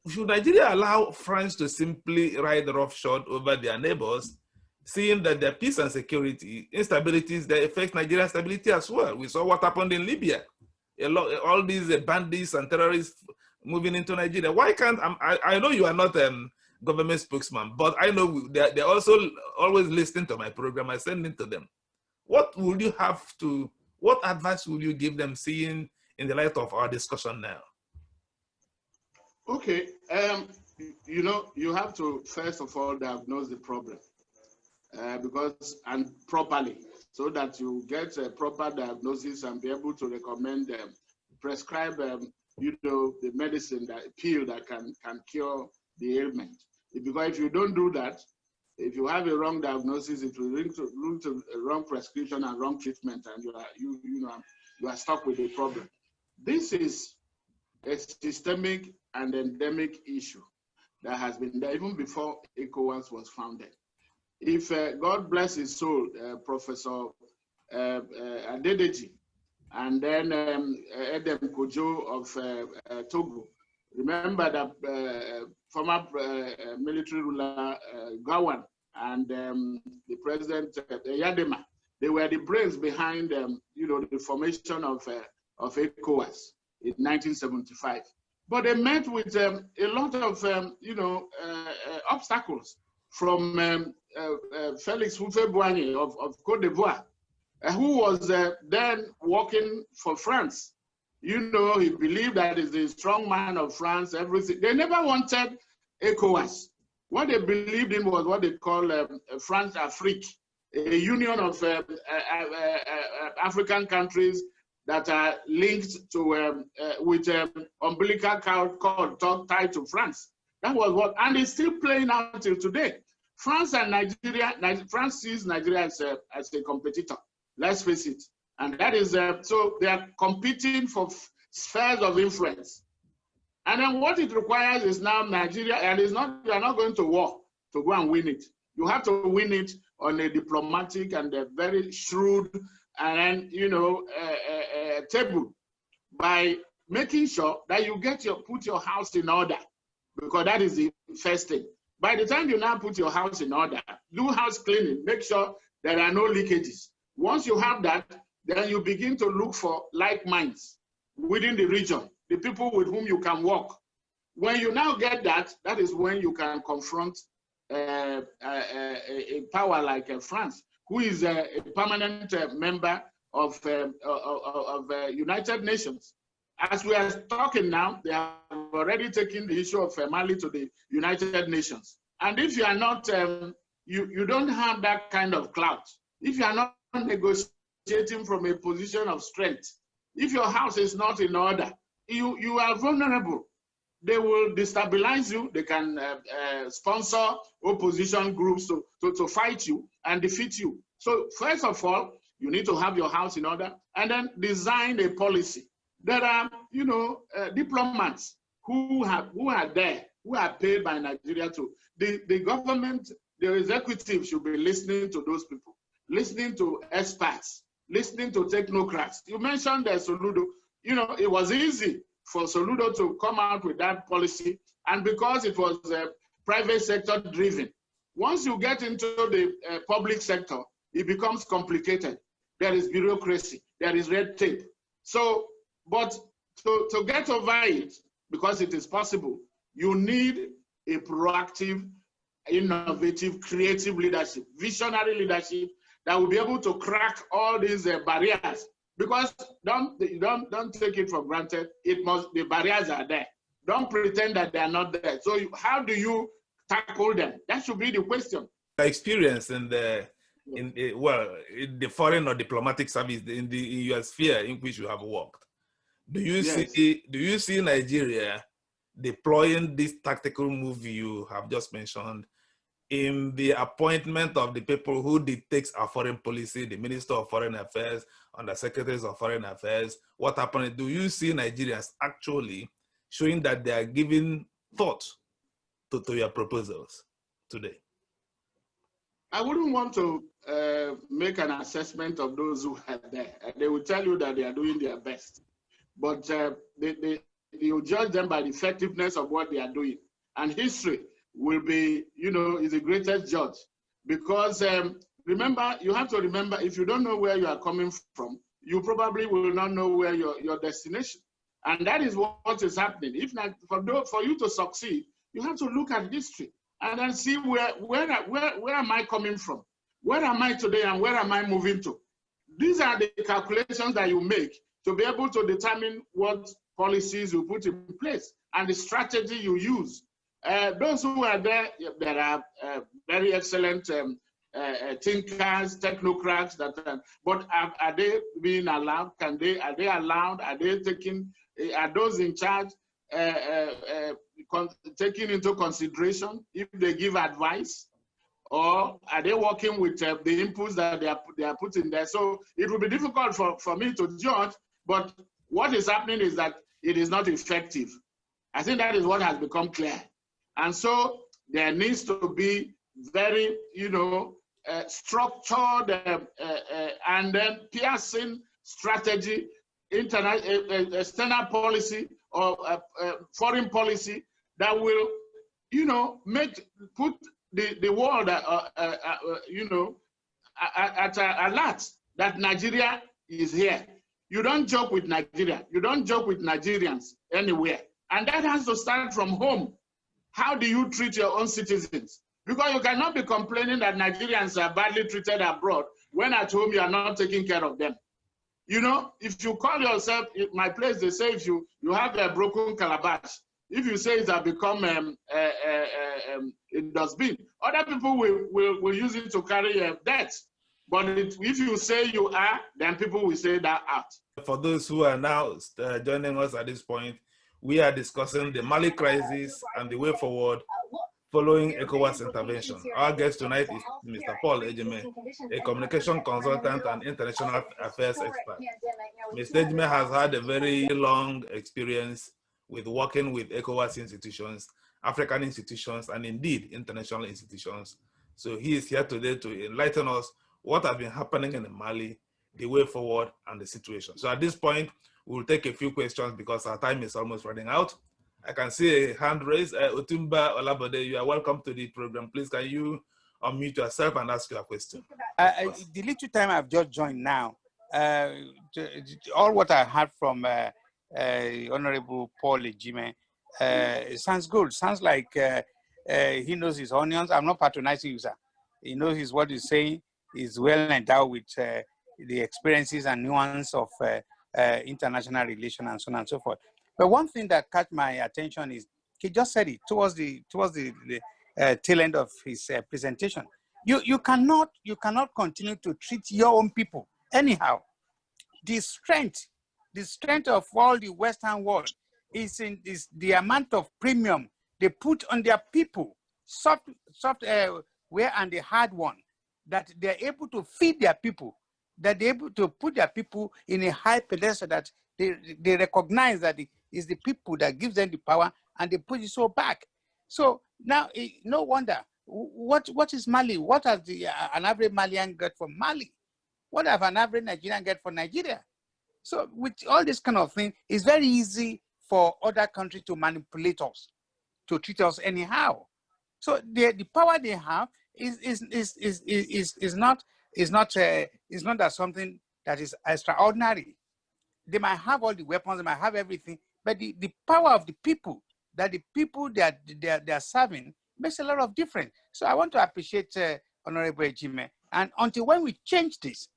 should Nigeria allow France to simply ride roughshod over their neighbors, seeing that their peace and security instabilities that affect Nigerian stability as well? We saw what happened in Libya. All these bandits and terrorists moving into Nigeria. Why can't, I know you are not a government spokesman, but I know they're also always listening to my program. I send it to them. What would you have to, what advice would you give them, seeing in the light of our discussion now? Okay, you know, you have to first of all diagnose the problem and properly, so that you get a proper diagnosis and be able to recommend prescribe you know, the medicine, that pill that can cure the ailment. Because if you don't do that, if you have a wrong diagnosis, it will lead to a wrong prescription and wrong treatment, and you are stuck with the problem. This is a systemic and endemic issue that has been there even before ECOWAS was founded. If God bless his soul, Professor Adedeji, and then Edem Kojo of Togo, remember that former military ruler Gawan and the president Yadema, they were the brains behind you know, the formation of ECOWAS in 1975. But they met with a lot of you know, obstacles from Felix Houphouët-Boigny of Côte d'Ivoire, who was then working for France. You know, he believed that he's the strong man of France, everything. They never wanted ECOWAS. What they believed in was what they call France-Afrique, a union of African countries that are linked to with umbilical cord tied to France. That was what, and it's still playing out until today. France and Nigeria, France sees Nigeria as a competitor. Let's face it, and that is so they are competing for spheres of influence. And then what it requires is now Nigeria, and it's not, you are not going to war to go and win it. You have to win it on a diplomatic and a very shrewd and then, you know, table, by making sure that you put your house in order, because that is the first thing. By the time you now put your house in order, do house cleaning, make sure there are no leakages. Once you have that, then you begin to look for like minds within the region, the people with whom you can work. When you now get that, that is when you can confront a power like France, who is a permanent member of United Nations. As we are talking now, they have already taken the issue of Mali to the United Nations. And if you are not, you don't have that kind of clout, if you are not negotiating from a position of strength, if your house is not in order, you are vulnerable. They will destabilize you. They can sponsor opposition groups to fight you and defeat you. So first of all, you need to have your house in order, and then design a policy. There are, you know, diplomats who are there, who are paid by Nigeria to. The government, the executive should be listening to those people, listening to experts, listening to technocrats. You mentioned Soludo. You know, it was easy for Soludo to come out with that policy, and because it was private sector driven. Once you get into the public sector, it becomes complicated. There is bureaucracy, there is red tape. So, but to get over it, because it is possible. You need a proactive, innovative, creative leadership, visionary leadership that will be able to crack all these barriers. Because don't take it for granted. The barriers are there. Don't pretend that they are not there. So how do you tackle them? That should be the question. Experience in the foreign or diplomatic service in your sphere in which you have worked. Do you see Nigeria deploying this tactical move you have just mentioned in the appointment of the people who dictates our foreign policy, the Minister of Foreign Affairs, Under Secretaries of Foreign Affairs? What happened? Do you see Nigerians actually showing that they are giving thought to your proposals today? I wouldn't want to make an assessment of those who are there. They will tell you that they are doing their best. But you judge them by the effectiveness of what they are doing. And history will be, is the greatest judge. Because remember, you have to remember, if you don't know where you are coming from, you probably will not know where your destination. And that is what is happening. If not, for you to succeed, you have to look at history and then see where am I coming from? Where am I today and where am I moving to? These are the calculations that you make to be able to determine what policies you put in place and the strategy you use. Those who are there are very excellent thinkers, technocrats. But are they being allowed? Are they allowed? Are they taking? Are those in charge taking into consideration if they give advice, or are they working with the inputs that they are putting there? So it will be difficult for me to judge. But what is happening is that it is not effective. I think that is what has become clear. And so there needs to be very, structured and then piercing strategy, external policy or foreign policy that will, put the world, at alert that Nigeria is here. You don't joke with Nigeria. You don't joke with Nigerians anywhere. And that has to start from home. How do you treat your own citizens? Because you cannot be complaining that Nigerians are badly treated abroad when at home you are not taking care of them. If you call yourself, in my place, they say if you have a broken calabash, if you say it has become a dustbin, other people will use it to carry debt. But if you say you are, then people will say that out. For those who are now joining us at this point, we are discussing the Mali crisis and the way forward following ECOWAS intervention. Our guest tonight is Mr. Paul Ejime, a communication consultant and international affairs expert. Mr. Ejime has had a very long experience with working with ECOWAS institutions, African institutions, and indeed international institutions. So he is here today to enlighten us what has been happening in Mali, the way forward, and the situation. So at this point, we'll take a few questions because our time is almost running out. I can see a hand raised. Otumba Olabode, you are welcome to the program. Please, can you unmute yourself and ask your question? The little time I've just joined now, all what I heard from Honorable Paul Ejime sounds good. Sounds like he knows his onions. I'm not patronizing you, sir. He knows what he's saying. He's well endowed with the experiences and nuance of international relations and so on and so forth. But one thing that caught my attention is he just said it towards the tail end of his presentation. You cannot continue to treat your own people anyhow. The strength of all the Western world is the amount of premium they put on their people, software and the hard one, that they're able to feed their people, that they're able to put their people in a high pedestal, that they recognize that it's the people that gives them the power and they put it so back. So now, no wonder. What is Mali? What has an average Malian got from Mali? What have an average Nigerian get for Nigeria? So with all this kind of thing, it's very easy for other countries to manipulate us, to treat us anyhow. So the power they have is not as something that is extraordinary. They might have all the weapons, they might have everything, but the power of the people, that the people that they are serving makes a lot of difference. So I want to appreciate Honorable Ejime. And until when we change this,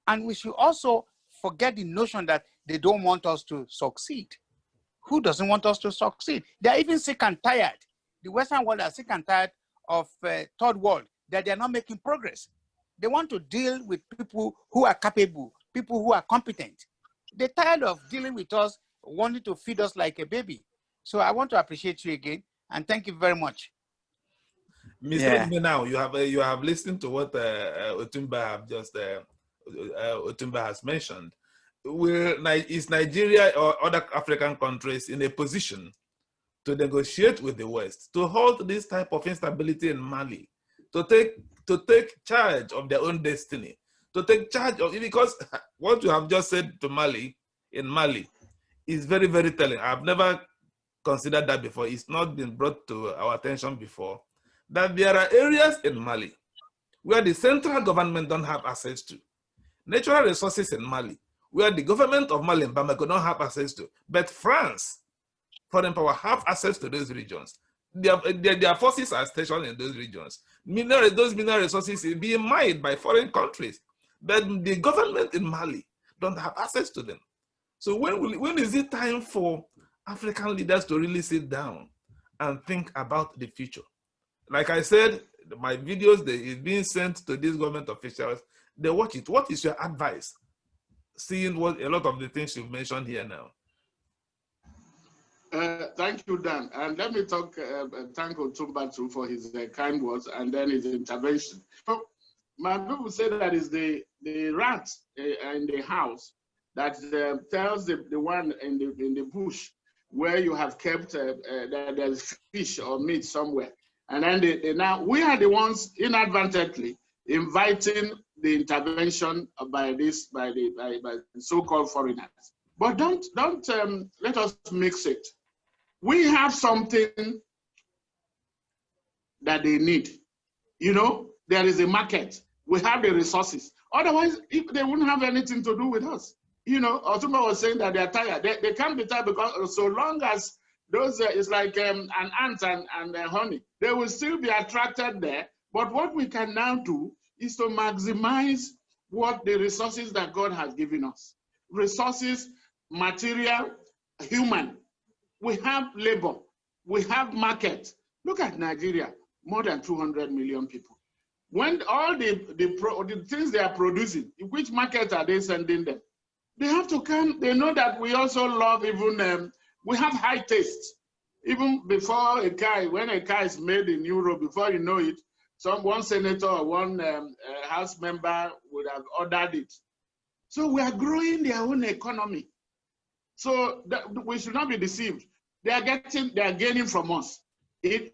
and we should also forget the notion that they don't want us to succeed. Who doesn't want us to succeed? They're even sick and tired. The Western world are sick and tired of third world, that they're not making progress. They want to deal with people who are capable, people who are competent. They're tired of dealing with us, wanting to feed us like a baby. So I want to appreciate you again, and thank you very much. Mr. Ejime, now you have listened to what Otumba has mentioned. Is Nigeria or other African countries in a position to negotiate with the West to halt this type of instability in Mali, to take charge of their own destiny, to take charge of it? Because what you have just said to Mali is very, very telling. I've never considered that before. It's not been brought to our attention before, that there are areas in Mali where the central government don't have access to. Natural resources in Mali where the government of Mali and Bamako don't have access to. But France, foreign power, have access to those regions. Their forces are stationed in those regions. Those mineral resources are being mined by foreign countries. But the government in Mali don't have access to them. So when is it time for African leaders to really sit down and think about the future? Like I said, my videos, is being sent to these government officials. They watch it. What is your advice? Seeing what a lot of the things you've mentioned here now. Thank you, Dan. And let me thank Otumba too for his kind words and then his intervention. So, my people say that is the rat in the house that tells the one in the bush where you have kept that there's fish or meat somewhere. And then now we are the ones inadvertently inviting the intervention by the so-called foreigners. But don't let us mix it. We have something that they need. You know, there is a market. We have the resources. Otherwise, if they wouldn't have anything to do with us. You know, Otumba was saying that they're tired. They can't be tired because so long as those, it's like an ant and honey, they will still be attracted there. But what we can now do is to maximize what the resources that God has given us. Resources, material, human. We have labor. We have market. Look at Nigeria, more than 200 million people. When all the things they are producing, which market are they sending them? They have to come. They know that we also love even, we have high taste. Even before a car, when a car is made in Europe, before you know it, one senator or one house member would have ordered it. So we are growing their own economy. So we should not be deceived. They are gaining from us.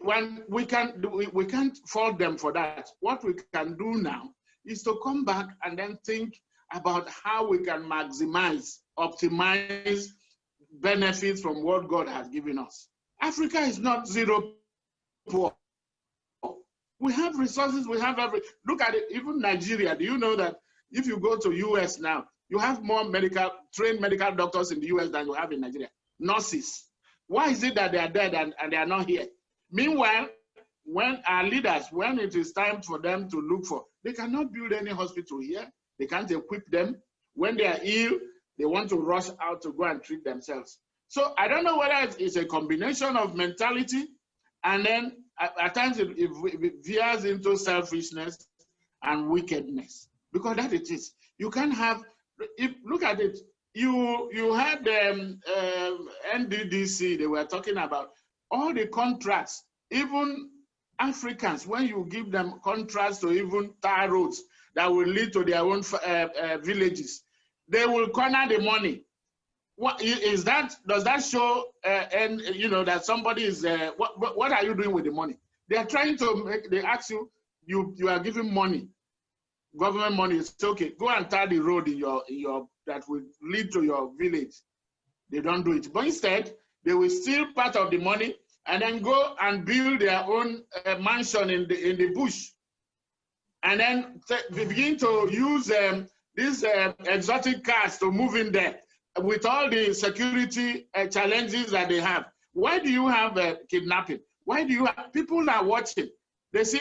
When we can't fault them for that. What we can do now is to come back and then think about how we can maximize, optimize benefits from what God has given us. Africa is not zero poor. We have resources, we have look at it, even Nigeria. Do you know that if you go to US now, you have more trained medical doctors in the US than you have in Nigeria? Nurses. Why is it that they are dead and they are not here? Meanwhile, when our leaders, when it is time for them to look for, they cannot build any hospital here. They can't equip them. When they are ill, they want to rush out to go and treat themselves. So I don't know whether it's a combination of mentality, and then at times it veers into selfishness and wickedness, because that it is. You can't have, look at it, you had NDDC, they were talking about all the contracts, even Africans, when you give them contracts to even tar roads that will lead to their own villages, they will corner the money. What is that? Does that show, that somebody is, what are you doing with the money? They are trying to they ask you, you are giving money, government money. It's okay, go and tar the road in your that will lead to your village. They don't do it. But instead, they will steal part of the money and then go and build their own mansion in the bush. And then they begin to use these exotic cars to move in there. with all the security challenges that they have, why do you have kidnapping? Why do you have, people are watching. They say,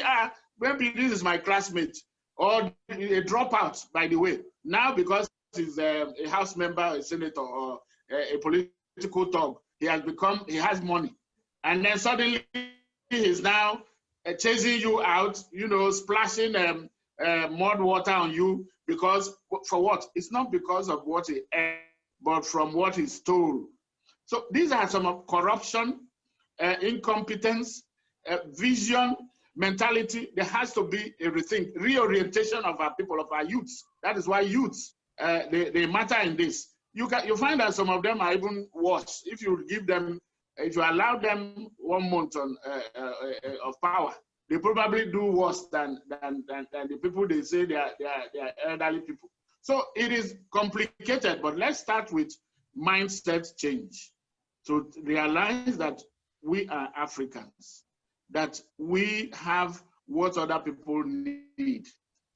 maybe this is my classmate or a dropout, by the way. Now, because he's a House member, a senator, or a political thug, he has money. And then suddenly he's now chasing you out, splashing mud water on you, because for what? It's not because of what he earned, but from what he stole. So these are some of corruption, incompetence, vision, mentality. There has to be a reorientation of our people, of our youths. That is why youths, they matter in this. You find that some of them are even worse. If you allow them 1 month of power, they probably do worse than the people they say they are elderly people. So it is complicated, but let's start with mindset change to realize that we are Africans, that we have what other people need,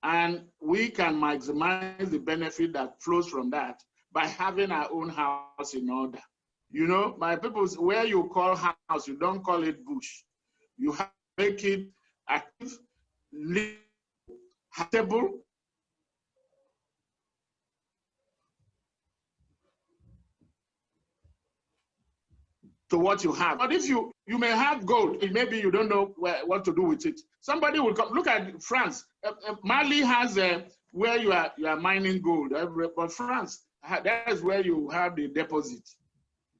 and we can maximize the benefit that flows from that by having our own house in order. My people, where you call house, you don't call it bush. You have to make it active, habitable, to what you have. But if you may have gold, maybe you don't know what to do with it. Somebody will come. Look at France. Mali has where you are mining gold, but France, that is where you have the deposit.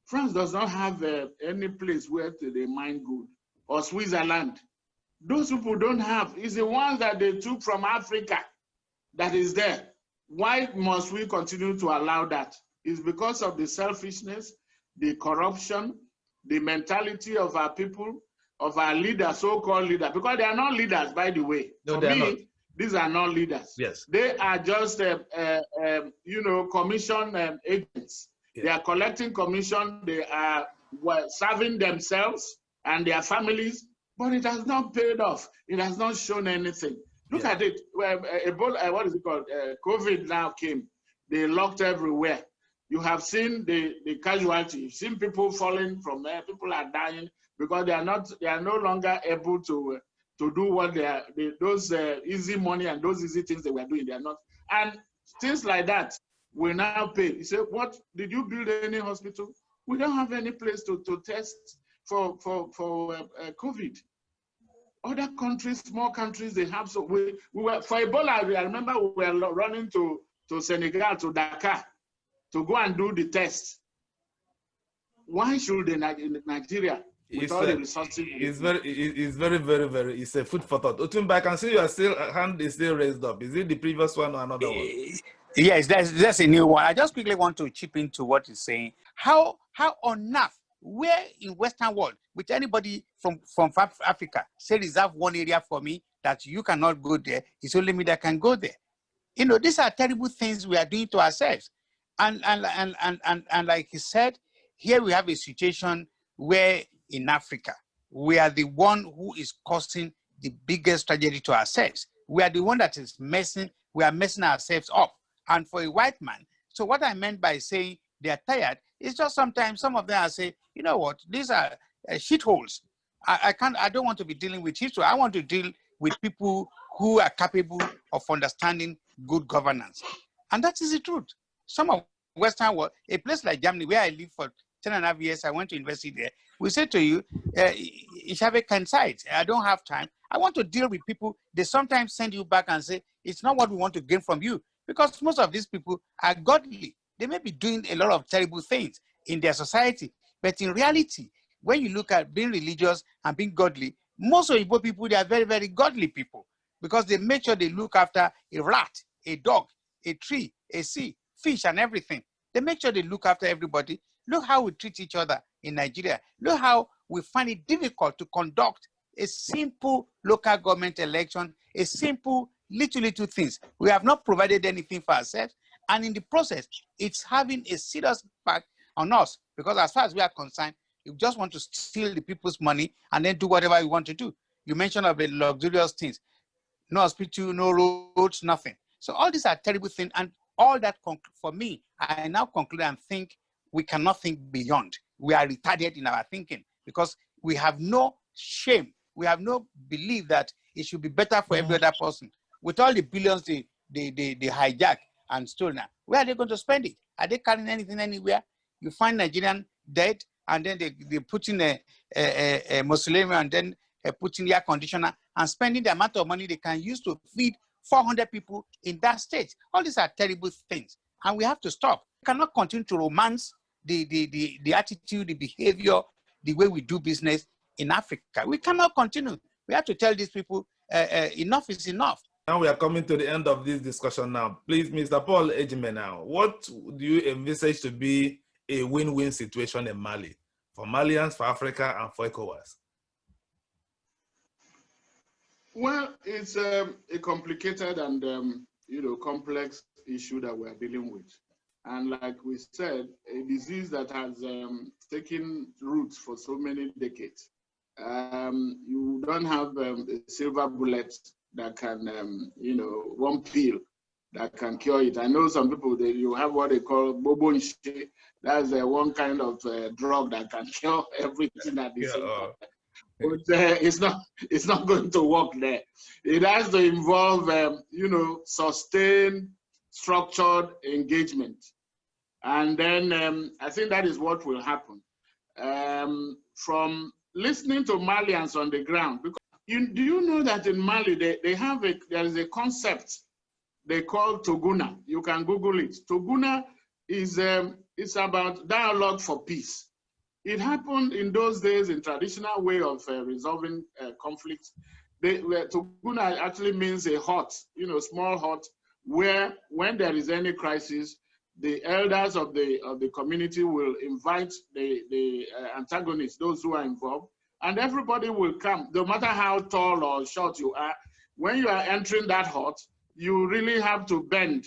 France does not have any place where they mine gold, or Switzerland. Those people don't have. It's the ones that they took from Africa that is there. Why must we continue to allow that? It's because of the selfishness, the corruption, the mentality of our people, of our leaders, so-called leaders, because they are not leaders, by the way. No, For me, these are not leaders. Yes. They are just, commission agents. Yeah. They are collecting commission. They are serving themselves and their families, but it has not paid off. It has not shown anything. Look at it. Ebola, what is it called? COVID now came. They locked everywhere. You have seen the casualty. You've seen people falling from there. People are dying because they are no longer able to do what those easy money and those easy things they were doing. They are not. And things like that will now pay. You say, what, did you build any hospital? We don't have any place to test for COVID. Other countries, small countries, they have. So we were, for Ebola, I remember we were running to Senegal, to Dakar, to go and do the test. Why should Nigeria, with all the resources? It's very, it's a food for thought. Otumba, I can see your hand is still raised up. Is it the previous one or another one? Yes, that's a new one. I just quickly want to chip into what he's saying. How on earth, where in Western world, with anybody from Africa, say reserve one area for me that you cannot go there, it's only me that can go there. These are terrible things we are doing to ourselves. And like he said, here we have a situation where in Africa, we are the one who is causing the biggest tragedy to ourselves. We are the one that is messing ourselves up. And for a white man, so what I meant by saying they are tired is just sometimes some of them are saying, you know what, these are shitholes. I don't want to be dealing with history. I want to deal with people who are capable of understanding good governance. And that is the truth. Some of Western world, a place like Germany, where I lived for 10.5 years, I went to university there. We say to you, Ejime can cite. I don't have time. I want to deal with people. They sometimes send you back and say, it's not what we want to gain from you. Because most of these people are godly. They may be doing a lot of terrible things in their society. But in reality, when you look at being religious and being godly, most of Igbo people, they are very, very godly people. Because they make sure they look after a rat, a dog, a tree, a sea, fish, and everything. They make sure they look after everybody. Look how we treat each other in Nigeria. Look how we find it difficult to conduct a simple local government election, a simple little things. We have not provided anything for ourselves. And in the process, it's having a serious impact on us. Because as far as we are concerned, you just want to steal the people's money and then do whatever you want to do. You mentioned of the luxurious things. No hospital, no roads, nothing. So all these are terrible things. And all that, for me, I now conclude and think we cannot think beyond. We are retarded in our thinking because we have no shame. We have no belief that it should be better for every other person. With all the billions they hijack and stole now, where are they going to spend it? Are they carrying anything anywhere? You find Nigerian dead, and then they put in a mausoleum and then put in air conditioner and spending the amount of money they can use to feed 400 people in that state. All these are terrible things, and we have to stop. We cannot continue to romance the attitude, the behavior, the way we do business in Africa. We cannot continue. We have to tell these people enough is enough. Now we are coming to the end of this discussion now. Please, Mr. Paul Ejime now, what do you envisage to be a win-win situation in Mali, for Malians, for Africa, and for ECOWAS? Well, it's a complicated and complex issue that we're dealing with. And like we said, a disease that has taken roots for so many decades. You don't have a silver bullet that can, one pill that can cure it. I know some people, you have what they call bobonche. That's one kind of drug that can cure everything at the same time. But it's not going to work there. It has to involve, sustained, structured engagement. And then I think that is what will happen. From listening to Malians on the ground, because do you know that in Mali there is a concept they call Toguna. You can Google it. Toguna is it's about dialogue for peace. It happened in those days in traditional way of resolving conflicts. Toguna actually means a hut, small hut, where when there is any crisis, the elders of the community will invite the antagonists, those who are involved, and everybody will come, no matter how tall or short you are. When you are entering that hut, you really have to bend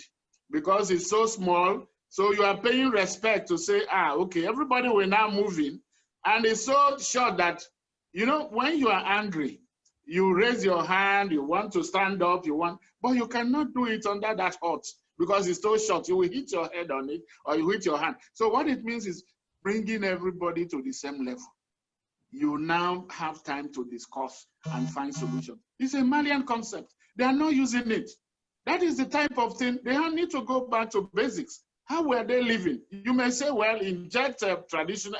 because it's so small. So you are paying respect to say, okay, everybody will now move in. And it's so short that, when you are angry, you raise your hand, you want to stand up, but you cannot do it under that hut because it's so short. You will hit your head on it or you hit your hand. So what it means is bringing everybody to the same level. You now have time to discuss and find solutions. It's a Malian concept. They are not using it. That is the type of thing. They need to go back to basics. How were they living? You may say, well, inject a traditional,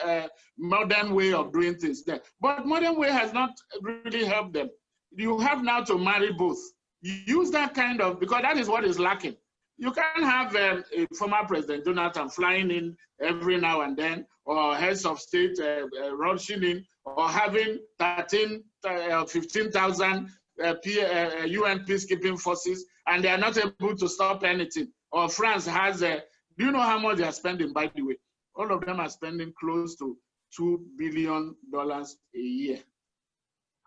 modern way of doing things there. But modern way has not really helped them. You have now to marry both. You use that kind of, because that is what is lacking. You can't have a former President Jonathan flying in every now and then, or heads of state rushing in, or having 15,000 UN peacekeeping forces, and they are not able to stop anything. Or France has do you know how much they are spending, by the way? All of them are spending close to $2 billion a year.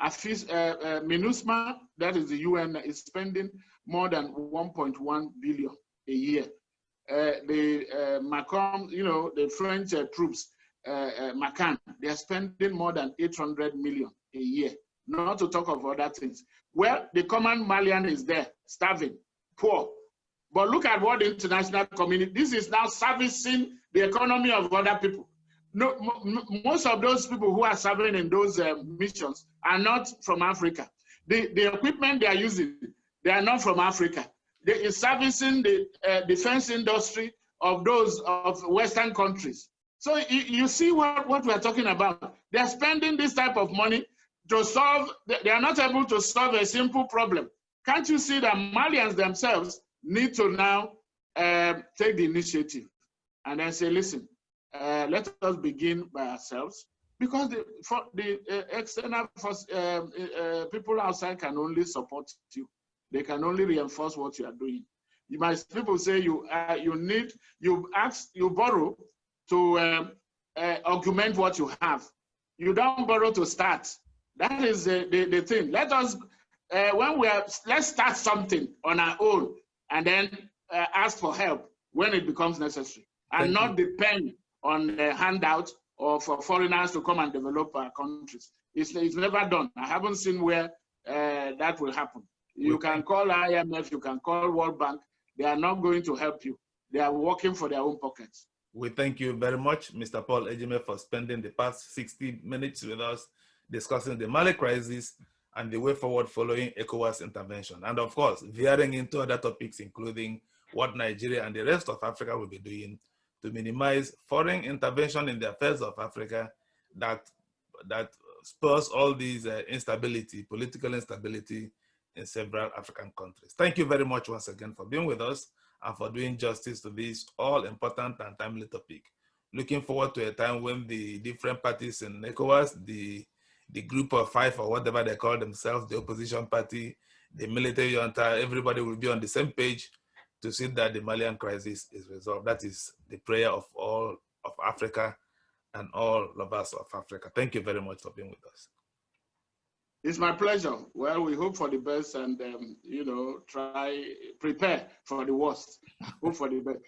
MINUSMA, that is the UN, is spending more than 1.1 billion a year. Macron, the French troops, Macron, they are spending more than 800 million a year, not to talk of other things. Well, the common Malian is there, starving, poor. But look at what the international community, this is now servicing the economy of other people. No, most of those people who are serving in those missions are not from Africa. The equipment they are using, they are not from Africa. They are servicing the defense industry of those of Western countries. So you see what we are talking about. They are spending this type of money to solve, they are not able to solve a simple problem. Can't you see that Malians themselves need to now take the initiative and then say, listen, let us begin by ourselves, because the external people outside can only support you. They can only reinforce what you are doing. People say you borrow to augment what you have. You don't borrow to start. That is the thing. Let us, let's start something on our own and then ask for help when it becomes necessary, and not depend on a handout or for foreigners to come and develop our countries. It's never done. I haven't seen where that will happen. You can call IMF, you can call World Bank. They are not going to help you. they are working for their own pockets. We thank you very much, Mr. Paul Ejime, for spending the past 60 minutes with us discussing the Mali crisis and the way forward following ECOWAS intervention. And of course, veering into other topics, including what Nigeria and the rest of Africa will be doing to minimize foreign intervention in the affairs of Africa that spurs all these instability, political instability in several African countries. Thank you very much once again for being with us and for doing justice to this all-important and timely topic. Looking forward to a time when the different parties in ECOWAS, the group of five or whatever they call themselves, the opposition party, the military junta, everybody will be on the same page to see that the Malian crisis is resolved. That is the prayer of all of Africa and all lovers of Africa. Thank you very much for being with us. It's my pleasure. Well, we hope for the best and, prepare for the worst. Hope for the best.